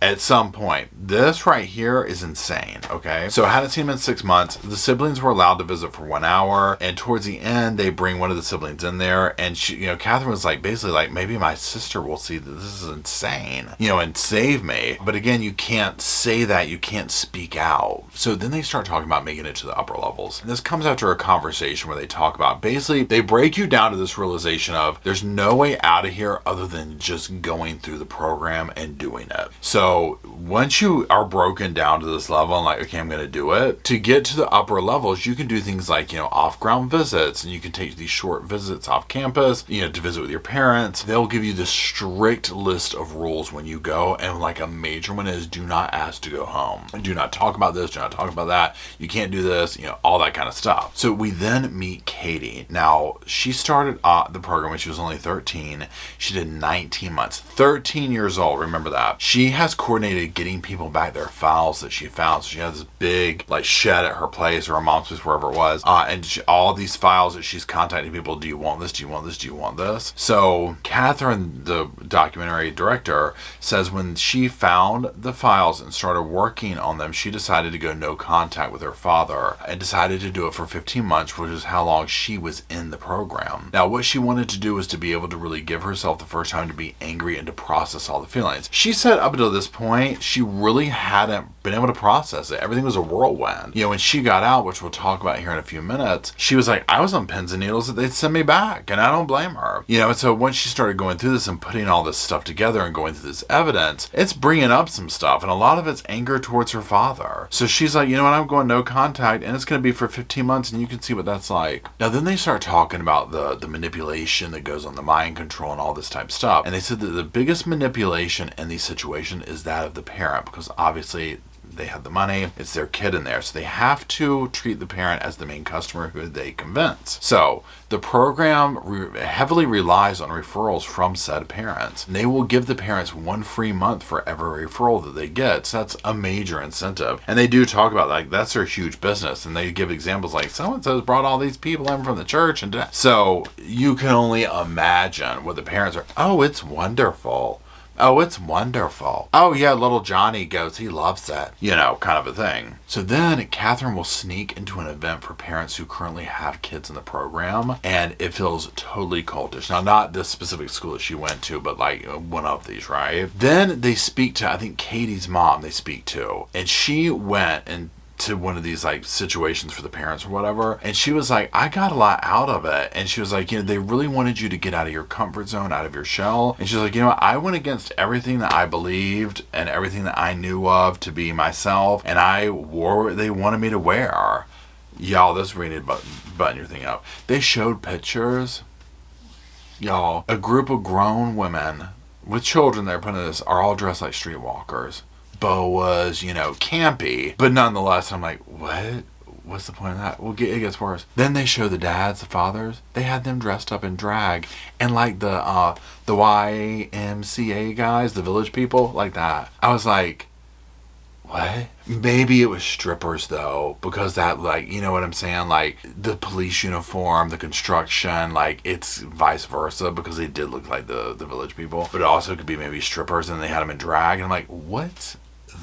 At some point. This right here is insane, okay? So I hadn't seen him in 6 months. The siblings were allowed to visit for 1 hour, and towards the end, they bring one of the siblings in there, and she, you know, Catherine was like, basically like, maybe my sister will see that this is insane, you know, and save me. But again, you can't say that, you can't speak out. So then they start talking about making it to the upper levels. And this comes after a conversation where they talk about, basically, they break you down to this realization of, there's no way out of here other than just going through the program and doing it. So once you are broken down to this level and like, okay, I'm going to do it, to get to the upper levels, you can do things like, you know, off-ground visits, and you can take these short visits off campus, you know, to visit with your parents. They'll give you this strict list of rules when you go, and like a major one is, do not ask to go home. Do not talk about this, do not talk about that. You can't do this, you know, all that kind of stuff. So we then meet Katie. Now, she started the program when she was only 13. She did 19 months. 13 years old, remember that. She has coordinated getting people back their files that she found. So she has this big like shed at her place or her mom's place, wherever it was, and all these files that she's contacting people. Do you want this? Do you want this? Do you want this? So Catherine, the documentary director, says when she found the files and started working on them, she decided to go no contact with her father and decided to do it for 15 months, which is how long she was in the program. Now, what she wanted to do was to be able to really give herself the first time to be angry and to process all the feelings. She said up until this point, she really hadn't been able to process it. Everything was a whirlwind. You know, when she got out, which we'll talk about here in a few minutes, she was like, I was on pins and needles that they'd send me back, and I don't blame her. You know, and so once she started going through this and putting all this stuff together and going through this evidence, it's bringing up some stuff, and a lot of it's anger towards her father. So she's like, you know what, I'm going no contact, and it's going to be for 15 months, and you can see what that's like. Now, then they start talking about the manipulation that goes on, the mind control and all this type of stuff, and they said that the biggest manipulation in these situations is that of the parent, because obviously they have the money. It's their kid in there. So they have to treat the parent as the main customer who they convince. So the program heavily relies on referrals from said parents. And they will give the parents 1 free month for every referral that they get. So that's a major incentive. And they do talk about like that's their huge business. And they give examples like so-and-so's brought all these people in from the church. And so you can only imagine what the parents are. Oh, it's wonderful. Oh, it's wonderful. Oh, yeah, little Johnny goes, he loves it. You know, kind of a thing. So then Catherine will sneak into an event for parents who currently have kids in the program, and it feels totally cultish. Now, not this specific school that she went to, but like one of these, right? Then they speak to, I think, Katie's mom they speak to, and she went and to one of these like situations for the parents or whatever, and she was like, I got a lot out of it. And she was like, you know, they really wanted you to get out of your comfort zone, out of your shell. And she's like, you know, I went against everything that I believed and everything that I knew of to be myself, and I wore what they wanted me to wear. Y'all, this really need to button your thing up. They showed pictures, y'all, a group of grown women with children they're putting this are all dressed like streetwalkers. Boas, you know, campy, but nonetheless, I'm like, what? What's the point of that? Well, it gets worse. Then they show the dads, the fathers. They had them dressed up in drag, and like the YMCA guys, the village people, like that. I was like, what? Maybe it was strippers though, because that, like, you know what I'm saying? Like the police uniform, the construction, like it's vice versa because they did look like the village people, but it also could be maybe strippers and they had them in drag. And I'm like, what's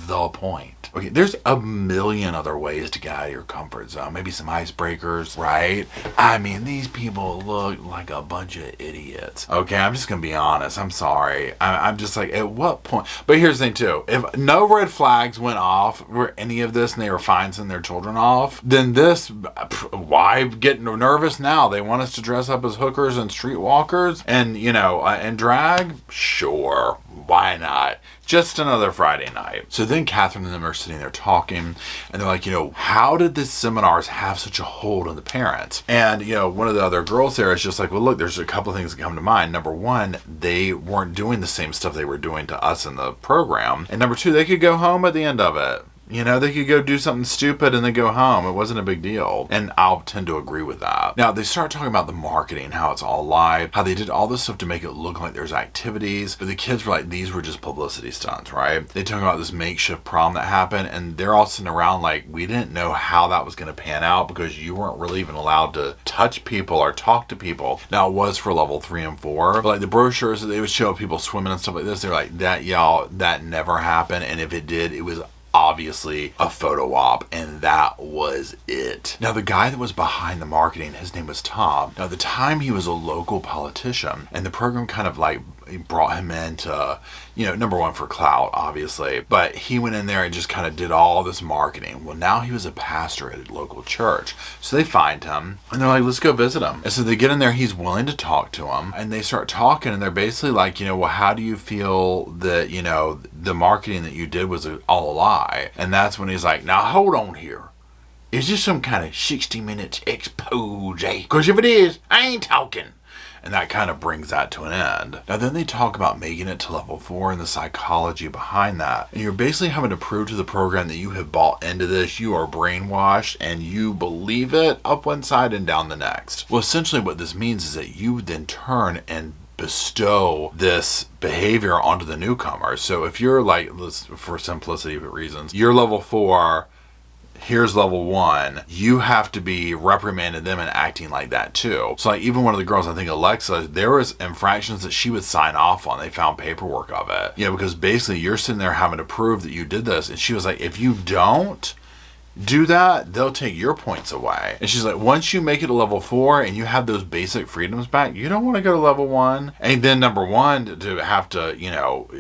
the point? Okay, there's a million other ways to get out of your comfort zone. Maybe some icebreakers, right? I mean, these people look like a bunch of idiots. Okay, I'm just gonna be honest. I'm sorry. I'm just like, at what point? But here's the thing too. If no red flags went off for any of this and they were fine sending their children off, then this, why get nervous now? They want us to dress up as hookers and streetwalkers and, you know, and drag? Sure. Why not? Just another Friday night. So then Catherine and them are sitting there talking, and they're like, you know, how did this seminars have such a hold on the parents? And, you know, one of the other girls there is just like, well, look, there's a couple of things that come to mind. Number one, they weren't doing the same stuff they were doing to us in the program. And number two, they could go home at the end of it. You know, they could go do something stupid and then go home. It wasn't a big deal. And I'll tend to agree with that. Now, they start talking about the marketing, how it's all live, how they did all this stuff to make it look like there's activities. But the kids were like, these were just publicity stunts, right? They talk about this makeshift prom that happened, and they're all sitting around like, we didn't know how that was going to pan out because you weren't really even allowed to touch people or talk to people. Now, it was for level 3 and 4. But like the brochures that they would show people swimming and stuff like this, they're like, that, y'all, that never happened. And if it did, it was obviously a photo op, and that was it. Now, the guy that was behind the marketing, his name was Tom. Now, at the time, he was a local politician, and the program kind of like brought him in to, you know, number one for clout, obviously, but he went in there and just kind of did all this marketing. Well, now he was a pastor at a local church, so they find him and they're like, let's go visit him. And so they get in there, he's willing to talk to them, and they start talking, and they're basically like, you know, well, how do you feel that, you know, the marketing that you did was all a lie? And that's when he's like, now hold on here. Is this some kind of 60 minutes expose? Because if it is, I ain't talking. And that kind of brings that to an end. Now then they talk about making it to level 4 and the psychology behind that. And you're basically having to prove to the program that you have bought into this, you are brainwashed, and you believe it up one side and down the next. Well, essentially what this means is that you then turn and bestow this behavior onto the newcomers. So if you're like, for simplicity of reasons, you're level 4, here's level 1, you have to be reprimanding them and acting like that too. So like even one of the girls, I think Alexa, there was infractions that she would sign off on. They found paperwork of it. You know, because basically you're sitting there having to prove that you did this. And she was like, if you don't do that, they'll take your points away. And she's like, once you make it to level 4 and you have those basic freedoms back, you don't want to go to level 1. And then number 1 to have to, you know,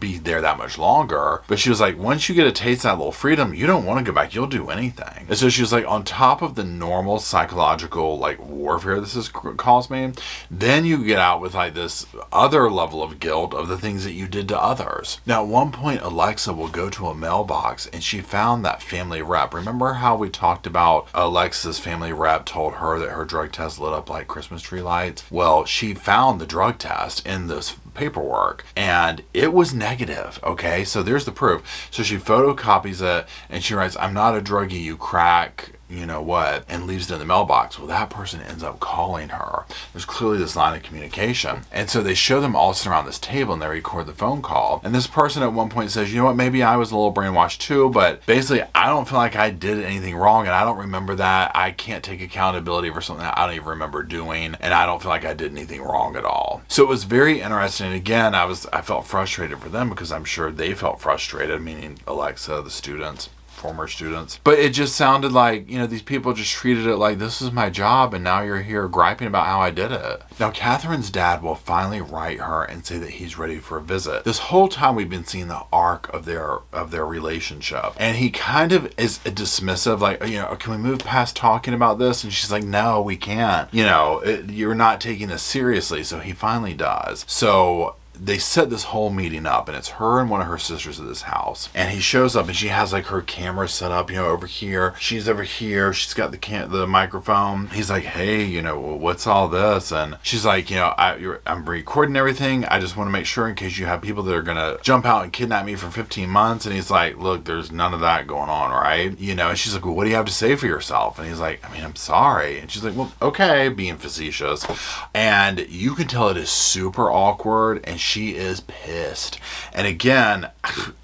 be there that much longer. But she was like, once you get a taste of that little freedom, you don't want to go back. You'll do anything. And so she was like, on top of the normal psychological like warfare this has caused me, then you get out with like this other level of guilt of the things that you did to others. Now, at one point, Alexa will go to a mailbox and she found that family rep. Remember how we talked about Alexa's family rep told her that her drug test lit up like Christmas tree lights? Well, she found the drug test in this paperwork, and it was negative. Okay, so there's the proof. So she photocopies it and she writes, "I'm not a druggie, you crack, you know what," and leaves it in the mailbox. Well, that person ends up calling her. There's clearly this line of communication. And so they show them all sitting around this table and they record the phone call. And this person at one point says, "You know what, maybe I was a little brainwashed too, but basically I don't feel like I did anything wrong, and I don't remember that. I can't take accountability for something that I don't even remember doing, and I don't feel like I did anything wrong at all." So it was very interesting. And again, I felt frustrated for them because I'm sure they felt frustrated, meaning Alexa, the students, former students. But it just sounded like, you know, these people just treated it like, this is my job and now you're here griping about how I did it. Now, Catherine's dad will finally write her and say that he's ready for a visit. This whole time we've been seeing the arc of their relationship. And he kind of is dismissive, like, you know, "Can we move past talking about this?" And she's like, "No, we can't. You know, you're not taking this seriously." So he finally does. So they set this whole meeting up, and it's her and one of her sisters at this house. And he shows up, and she has like her camera set up, you know, over here. She's over here. She's got the microphone. He's like, "Hey, you know, what's all this?" And she's like, "You know, I'm recording everything. I just want to make sure in case you have people that are gonna jump out and kidnap me for 15 months." And he's like, "Look, there's none of that going on, right?" You know. And she's like, "Well, what do you have to say for yourself?" And he's like, "I mean, I'm sorry." And she's like, "Well, okay," being facetious. And you can tell it is super awkward, and she is pissed. And again,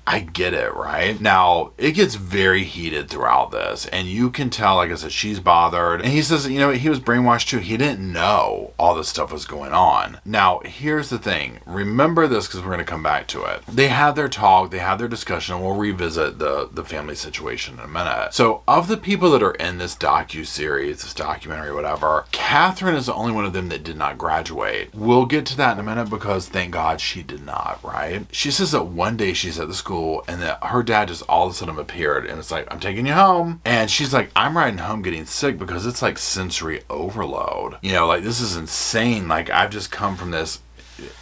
I get it, right? Now, it gets very heated throughout this, and you can tell, like I said, she's bothered. And he says, you know, he was brainwashed too. He didn't know all this stuff was going on. Now, here's the thing. Remember this, because we're going to come back to it. They have their talk, they have their discussion, and we'll revisit the family situation in a minute. So, of the people that are in this docu-series, this documentary, whatever, Catherine is the only one of them that did not graduate. We'll get to that in a minute, because thank God she did not, right? She says that one day she's at the school and that her dad just all of a sudden appeared and it's like, "I'm taking you home." And she's like, "I'm riding home getting sick because it's like sensory overload. You know, like this is insane. Like I've just come from this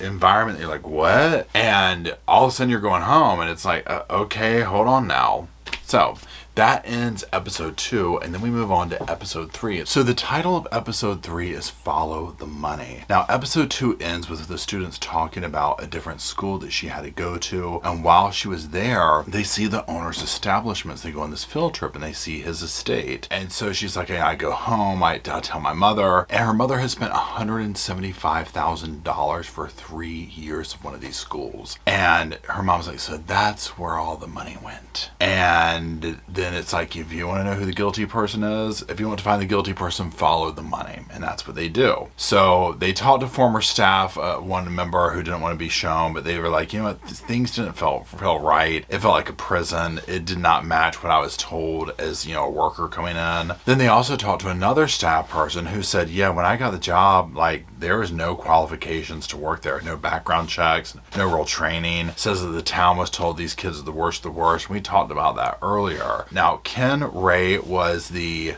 environment." You're like, "What?" And all of a sudden you're going home and it's like, okay, hold on now. So that ends episode 2, and then we move on to episode 3. So the title of episode 3 is Follow the Money. Now, episode 2 ends with the students talking about a different school that she had to go to, and while she was there, they see the owner's establishments. They go on this field trip, and they see his estate. And so she's like, "Hey, I go home, I tell my mother," and her mother has spent $175,000 for 3 years of one of these schools. And her mom's like, "So that's where all the money went." And then it's like, if you want to know who the guilty person is, if you want to find the guilty person, follow the money. And that's what they do. So they talked to former staff, one member who didn't want to be shown, but they were like, "You know what, things didn't feel right. It felt like a prison. It did not match what I was told as, you know, a worker coming in." Then they also talked to another staff person who said, "Yeah, when I got the job, like there was no qualifications to work there, no background checks, no real training." Says that the town was told these kids are the worst of the worst. We talked about that earlier. Now, Ken Ray was the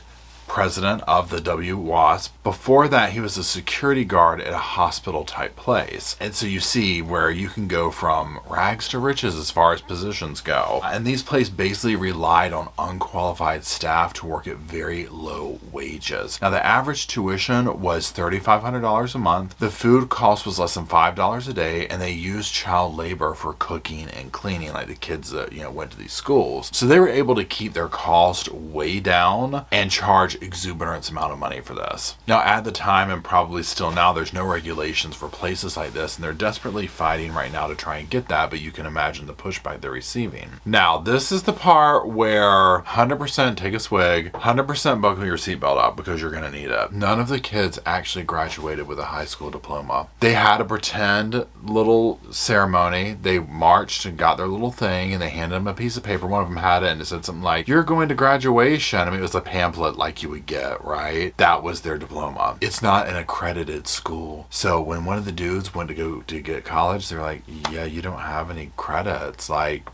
president of the WWASP. Before that, he was a security guard at a hospital type place. And so you see where you can go from rags to riches as far as positions go. And these places basically relied on unqualified staff to work at very low wages. Now, the average tuition was $3,500 a month. The food cost was less than $5 a day, and they used child labor for cooking and cleaning, like the kids that, you know, went to these schools. So they were able to keep their cost way down and charge exuberant amount of money for this. Now, at the time, and probably still now, there's no regulations for places like this, and they're desperately fighting right now to try and get that, but you can imagine the pushback they're receiving. Now, this is the part where 100% take a swig, 100% buckle your seatbelt up, because you're going to need it. None of the kids actually graduated with a high school diploma. They had a pretend little ceremony. They marched and got their little thing, and they handed them a piece of paper. One of them had it, and it said something like, "You're going to graduation." I mean, it was a pamphlet like you would get, right? That was their diploma. It's not an accredited school. So when one of the dudes went to go to get college, they're like, "Yeah, you don't have any credits. Like,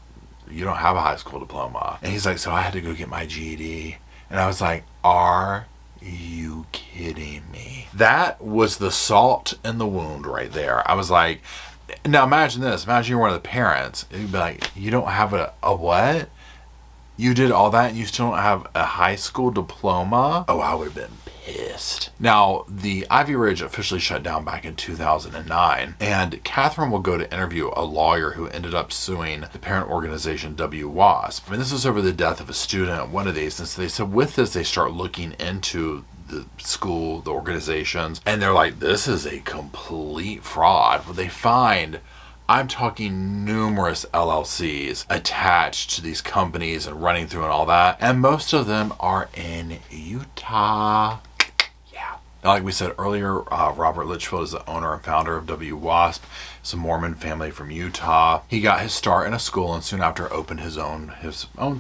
you don't have a high school diploma." And he's like, "So I had to go get my GED." And I was like, "Are you kidding me?" That was the salt in the wound right there. I was like, now imagine this. Imagine you're one of the parents. You'd be like, "You don't have a what? You did all that and you still don't have a high school diploma?" Oh, I would have been pissed. Now, the Ivy Ridge officially shut down back in 2009, and Catherine will go to interview a lawyer who ended up suing the parent organization WWASP. I mean, this was over the death of a student at one of these, and so they said with this, they start looking into the school, the organizations, and they're like, this is a complete fraud. Well, they find, I'm talking numerous LLCs attached to these companies and running through and all that. And most of them are in Utah. Yeah. Now, like we said earlier, Robert Litchfield is the owner and founder of WWASP. It's a Mormon family from Utah. He got his start in a school and soon after opened his own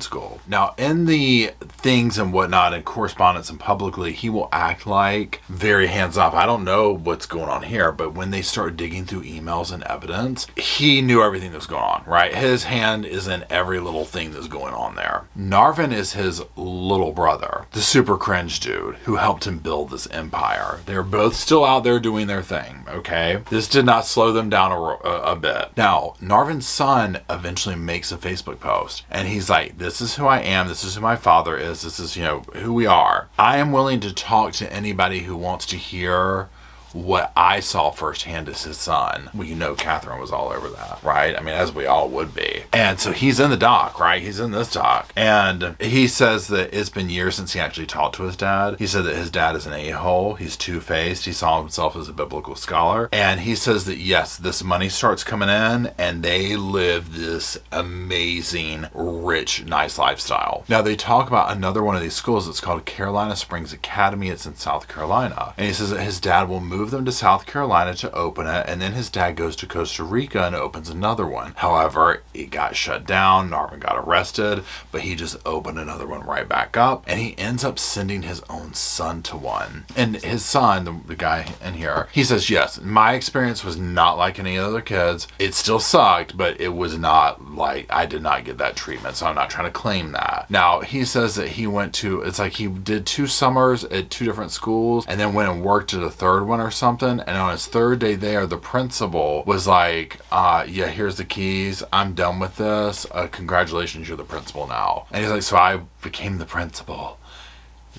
school. Now, in the things and whatnot and correspondence and publicly, he will act like very hands off. I don't know what's going on here, but when they start digging through emails and evidence, he knew everything that was going on, right? His hand is in every little thing that's going on there. Narvin is his little brother, the super cringe dude who helped him build this empire. They're both still out there doing their thing, okay? This did not slow them down a bit. Now, Narvin's son eventually makes a Facebook post and he's like, this is who I am, this is who my father is, this is, who we are. I am willing to talk to anybody who wants to hear what I saw firsthand as his son. Well, Catherine was all over that, right? I mean, as we all would be. And so he's in the doc, right? He's in this doc. And he says that it's been years since he actually talked to his dad. He said that his dad is an a-hole. He's two-faced. He saw himself as a biblical scholar. And he says that, yes, this money starts coming in and they live this amazing, rich, nice lifestyle. Now, they talk about another one of these schools. It's called Carolina Springs Academy. It's in South Carolina. And he says that his dad will move them to South Carolina to open it, and then his dad goes to Costa Rica and opens another one. However, it got shut down. Narvin got arrested, but he just opened another one right back up, and he ends up sending his own son to one. And his son, the guy in here, he says, yes, my experience was not like any other kids. It still sucked, but it was not like, I did not get that treatment, so I'm not trying to claim that. Now, he says that he went to, it's like he did 2 summers at 2 different schools, and then went and worked at a third one or something, and on his 3rd day there, the principal was like, yeah, here's the keys, I'm done with this, congratulations, you're the principal now. And he's like, so I became the principal.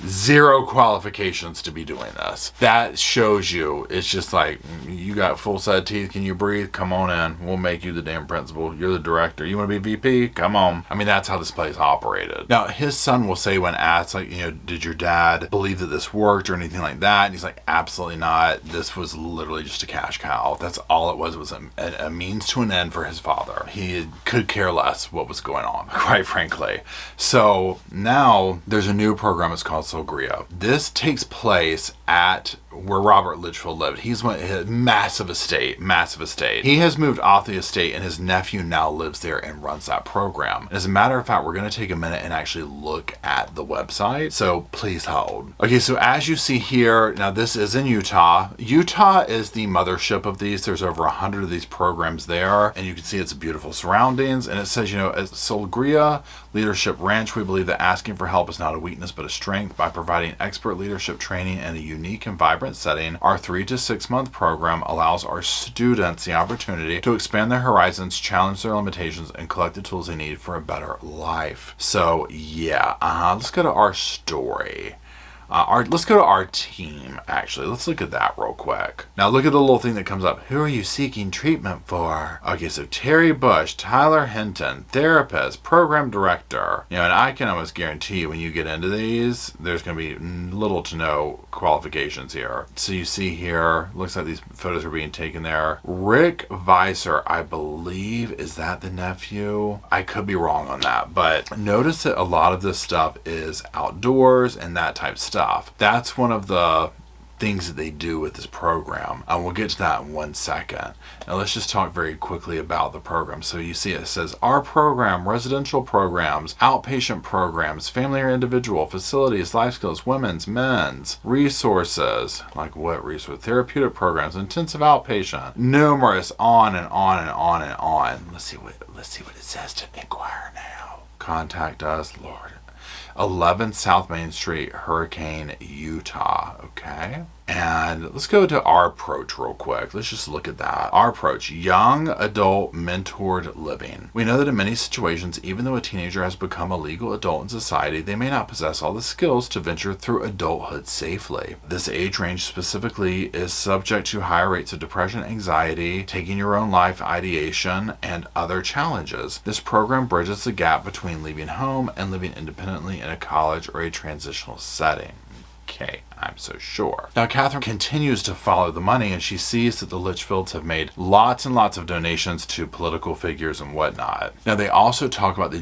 0 qualifications to be doing this. That shows you, it's just like, you got full set of teeth, can you breathe? Come on in, we'll make you the damn principal. You're the director, you want to be VP? Come on. I mean, that's how this place operated. Now, his son will say when asked, like, did your dad believe that this worked or anything like that? And he's like, absolutely not. This was literally just a cash cow. That's all it was a means to an end for his father. He could care less what was going on, quite frankly. So now there's a new program. It's called Solgria. This takes place at where Robert Litchfield lived. He's a massive estate. He has moved off the estate and his nephew now lives there and runs that program. And as a matter of fact, we're going to take a minute and actually look at the website. So please hold. Okay, so as you see here, now this is in Utah. Utah is the mothership of these. There's over 100 of these programs there. And you can see it's beautiful surroundings. And it says, at Solgria Leadership Ranch, we believe that asking for help is not a weakness but a strength. By providing expert leadership training in a unique and vibrant setting, our 3 to 6 month program allows our students the opportunity to expand their horizons, challenge their limitations, and collect the tools they need for a better life. So yeah, let's go to our story. Let's go to our team, actually. Let's look at that real quick. Now, look at the little thing that comes up. Who are you seeking treatment for? Okay, so Terry Bush, Tyler Hinton, therapist, program director. And I can almost guarantee you when you get into these, there's going to be little to no qualifications here. So you see here, looks like these photos are being taken there. Rick Weiser, I believe, is that the nephew? I could be wrong on that, but notice that a lot of this stuff is outdoors and that type of stuff. That's one of the things that they do with this program. And we'll get to that in 1 second. Now let's just talk very quickly about the program. So you see it says our program, residential programs, outpatient programs, family or individual, facilities, life skills, women's, men's, resources, like what resource? Therapeutic programs, intensive outpatient, numerous, on and on and on and on. Let's see what it says to inquire now. Contact us, Lord. 11 South Main Street, Hurricane, Utah. Okay. And And let's go to our approach real quick. Let's just look at that. Our approach, young adult mentored living. We know that in many situations, even though a teenager has become a legal adult in society, they may not possess all the skills to venture through adulthood safely. This age range specifically is subject to higher rates of depression, anxiety, taking your own life, ideation, and other challenges. This program bridges the gap between leaving home and living independently in a college or a transitional setting. Okay, I'm so sure. Now, Catherine continues to follow the money, and she sees that the Litchfields have made lots and lots of donations to political figures and whatnot. Now, they also talk about the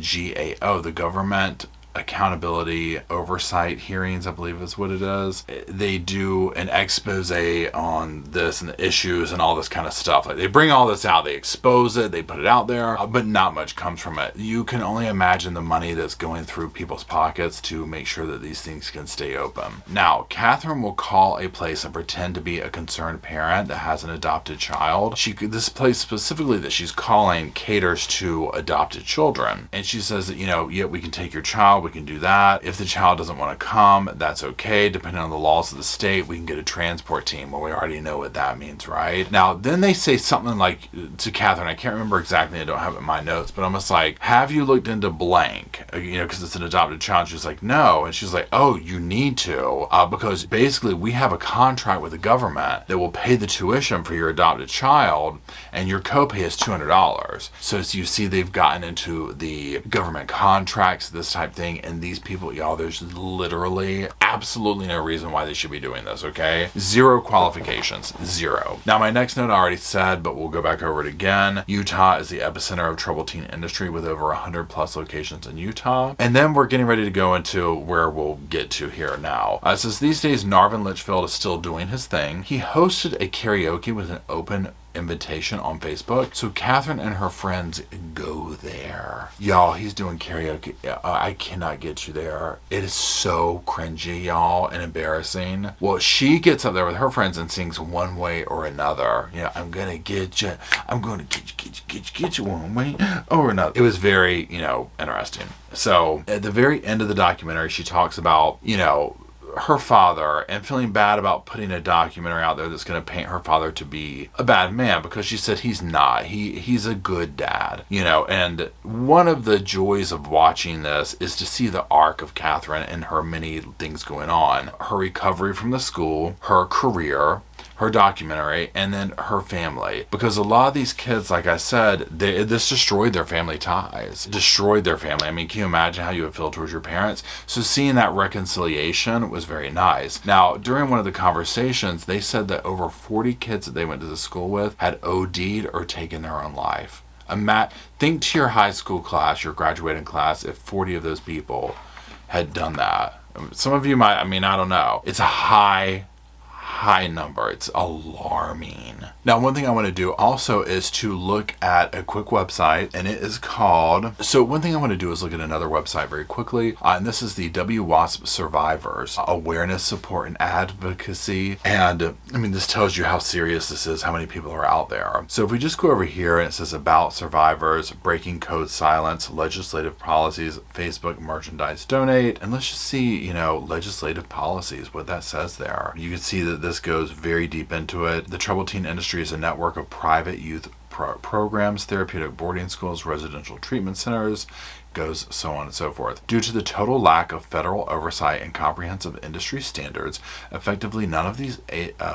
GAO, the Government Accountability Oversight Hearings, I believe is what it is. They do an expose on this and the issues and all this kind of stuff. Like, they bring all this out, they expose it, they put it out there, but not much comes from it. You can only imagine the money that's going through people's pockets to make sure that these things can stay open. Now, Catherine will call a place and pretend to be a concerned parent that has an adopted child. This place specifically that she's calling caters to adopted children. And she says that, yeah, we can take your child, we can do that. If the child doesn't want to come, that's okay. Depending on the laws of the state, we can get a transport team. Well, we already know what that means, right? Now, then they say something like to Catherine, I can't remember exactly, I don't have it in my notes, but almost like, have you looked into blank? Because it's an adopted child. She's like, no. And she's like, oh, you need to, because basically we have a contract with the government that will pay the tuition for your adopted child, and your copay is $200. So as you see, they've gotten into the government contracts, this type thing. And these people, y'all, there's literally absolutely no reason why they should be doing this, okay? Zero qualifications, zero. Now, my next note I already said, but we'll go back over it again. Utah is the epicenter of troubled teen industry with over 100 plus locations in Utah. And then we're getting ready to go into where we'll get to here now. It says these days, Narvin Litchfield is still doing his thing. He hosted a karaoke with an open invitation on Facebook. So Catherine and her friends go there. Y'all, he's doing karaoke. I cannot get you there. It is so cringy, y'all, and embarrassing. Well, she gets up there with her friends and sings One Way or Another. I'm gonna get you. I'm gonna get you one way or another. It was very, interesting. So at the very end of the documentary, she talks about, her father and feeling bad about putting a documentary out there that's going to paint her father to be a bad man, because she said he's not. He's a good dad, and one of the joys of watching this is to see the arc of Catherine and her many things going on. Her recovery from the school, her career, her documentary, and then her family. Because a lot of these kids, like I said, this destroyed their family ties. Destroyed their family. I mean, can you imagine how you would feel towards your parents? So seeing that reconciliation was very nice. Now, during one of the conversations, they said that over 40 kids that they went to the school with had OD'd or taken their own life. Think to your high school class, your graduating class, if 40 of those people had done that. Some of you might, I don't know. It's a high number. It's alarming. Now, one thing I want to do also is to look at a quick website, and it is called, so one thing I want to do is look at another website very quickly, and this is the WWASP Survivors Awareness, Support, and Advocacy. And this tells you how serious this is, how many people are out there. So if we just go over here and it says about survivors, breaking code silence, legislative policies, Facebook merchandise donate, and let's just see, legislative policies, what that says there. You can see that this goes very deep into it. The troubled teen industry is a network of private youth programs, therapeutic boarding schools, residential treatment centers, goes so on and so forth. Due to the total lack of federal oversight and comprehensive industry standards, effectively none of these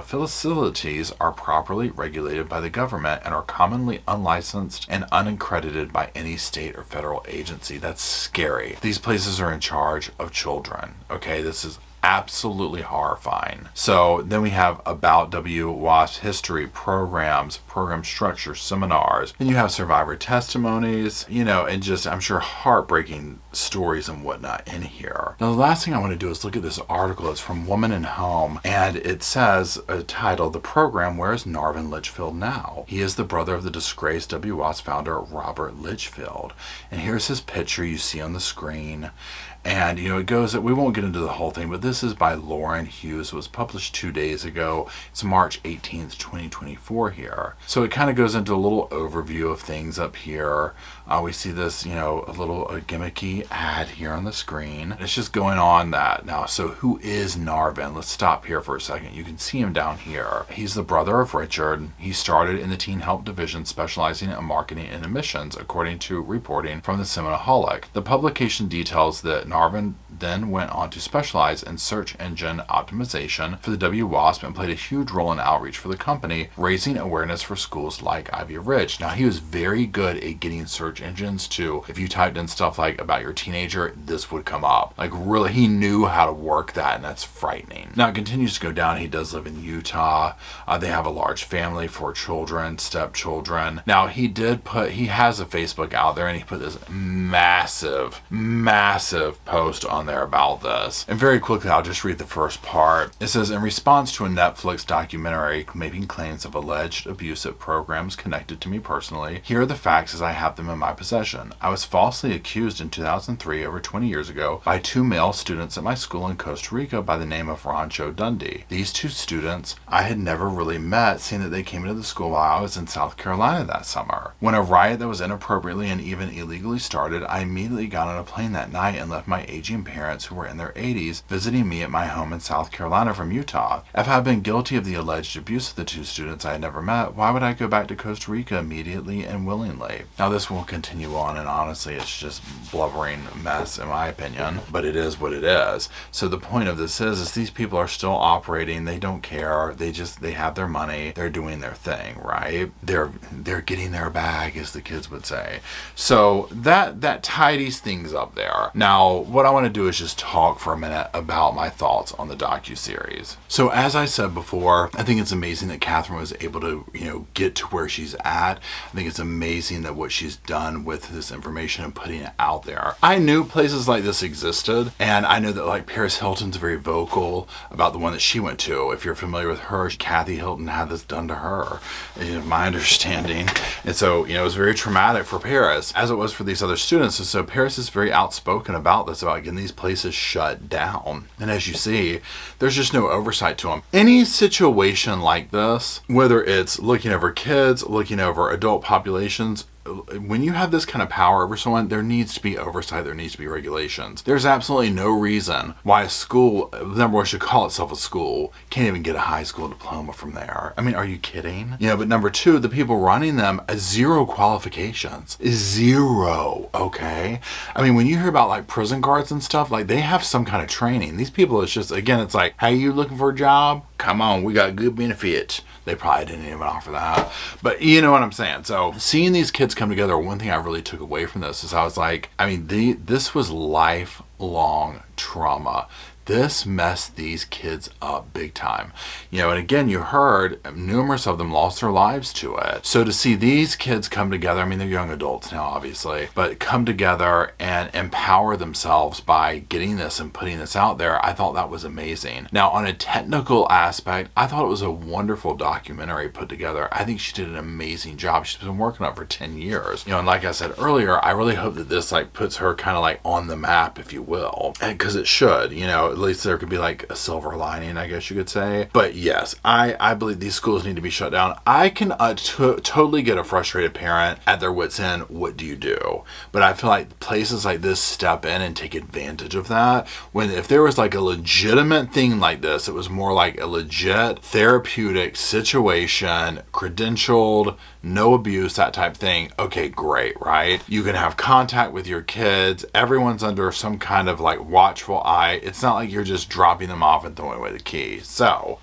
facilities are properly regulated by the government and are commonly unlicensed and unaccredited by any state or federal agency. That's scary. These places are in charge of children. Okay, this is absolutely horrifying. So then we have about WWASP history, programs, program structure, seminars. Then you have survivor testimonies, and just, I'm sure, heartbreaking stories and whatnot in here. Now, the last thing I want to do is look at this article. It's from Woman in Home, and it says, titled, "The Program, Where is Narvin Litchfield Now?" He is the brother of the disgraced WWASP founder, Robert Litchfield. And here's his picture you see on the screen. And, it goes, we won't get into the whole thing, but this is by Lauren Hughes. It was published 2 days ago. It's March 18th, 2024 here. So it kind of goes into a little overview of things up here. We see this, a little gimmicky ad here on the screen. It's just going on that. Now, so who is Narvin? Let's stop here for a second. You can see him down here. He's the brother of Richard. He started in the Teen Help Division, specializing in marketing and admissions, according to reporting from the Seminaholic. The publication details that Narvin then went on to specialize in search engine optimization for the WWASP and played a huge role in outreach for the company, raising awareness for schools like Ivy Ridge. Now, he was very good at getting search engines to, if you typed in stuff like about your teenager, this would come up. Like, really, he knew how to work that, and that's frightening. Now, it continues to go down. He does live in Utah. They have a large family, 4 children, stepchildren. Now, he has a Facebook out there, and he put this massive post on there about this. And very quickly, I'll just read the first part. It says, in response to a Netflix documentary making claims of alleged abusive programs connected to me personally, here are the facts as I have them in my possession. I was falsely accused in 2003, over 20 years ago, by 2 male students at my school in Costa Rica by the name of Rancho Dundee. These 2 students I had never really met, seeing that they came into the school while I was in South Carolina that summer. When a riot that was inappropriately and even illegally started, I immediately got on a plane that night and left my aging parents, who were in their 80s, visiting me at my home in South Carolina from Utah. If I had been guilty of the alleged abuse of the 2 students I had never met, why would I go back to Costa Rica immediately and willingly? Now, this will continue on, and honestly, it's just blubbering mess in my opinion, but it is what it is. So the point of this is these people are still operating. They don't care. They have their money. They're doing their thing, right? They're getting their bag, as the kids would say. So that tidies things up there. Now, what I want to do is just talk for a minute about my thoughts on the docuseries. So as I said before, I think it's amazing that Catherine was able to, get to where she's at. I think it's amazing that what she's done with this information and putting it out there. I knew places like this existed, and I know that like Paris Hilton's very vocal about the one that she went to. If you're familiar with her, Kathy Hilton had this done to her, my understanding. And so, it was very traumatic for Paris, as it was for these other students. And so Paris is very outspoken about this, about getting these places shut down. And as you see, there's just no oversight to them. Any situation like this, whether it's looking over kids, looking over adult populations, when you have this kind of power over someone, there needs to be oversight, there needs to be regulations. There's absolutely no reason why a school, number one, should call itself a school, can't even get a high school diploma from there. I mean, are you kidding? But number 2, the people running them, 0 qualifications. 0, okay? I mean, when you hear about like prison guards and stuff, like they have some kind of training. These people, it's just, again, it's like, hey, you looking for a job? Come on, we got good benefits. They probably didn't even offer that. But you know what I'm saying? So seeing these kids come together, one thing I really took away from this is I was like, this was lifelong trauma. This messed these kids up big time. And again, you heard numerous of them lost their lives to it. So to see these kids come together, they're young adults now, obviously, but come together and empower themselves by getting this and putting this out there, I thought that was amazing. Now, on a technical aspect, I thought it was a wonderful documentary put together. I think she did an amazing job. She's been working on it for 10 years. And like I said earlier, I really hope that this puts her kind of on the map, if you will, because it should, at least there could be a silver lining, I guess you could say. But yes, I believe these schools need to be shut down. I can totally get a frustrated parent at their wits' end. What do you do? But I feel like places like this step in and take advantage of that. If there was a legitimate thing like this, it was more like a legit therapeutic situation, credentialed, no abuse, that type thing. Okay, great, right? You can have contact with your kids. Everyone's under some kind of watchful eye. It's not like you're just dropping them off and throwing away the key. So,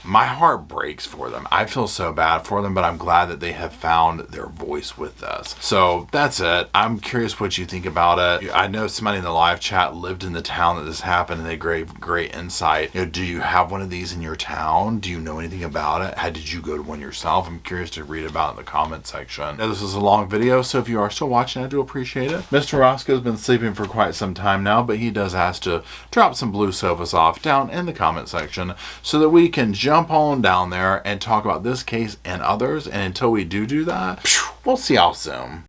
my heart breaks for them. I feel so bad for them, but I'm glad that they have found their voice with this. So that's it. I'm curious what you think about it. I know somebody in the live chat lived in the town that this happened, and they gave great insight. Do you have one of these in your town? Do you know anything about it? How did you go to one yourself? I'm curious to read about it in the comment section. Now, this is a long video, so if you are still watching, I do appreciate it. Mr. Roscoe's been sleeping for quite some time now, but he does ask to drop some blue sofas off down in the comment section so that we can jump on down there and talk about this case and others. And until we do that, we'll see y'all soon.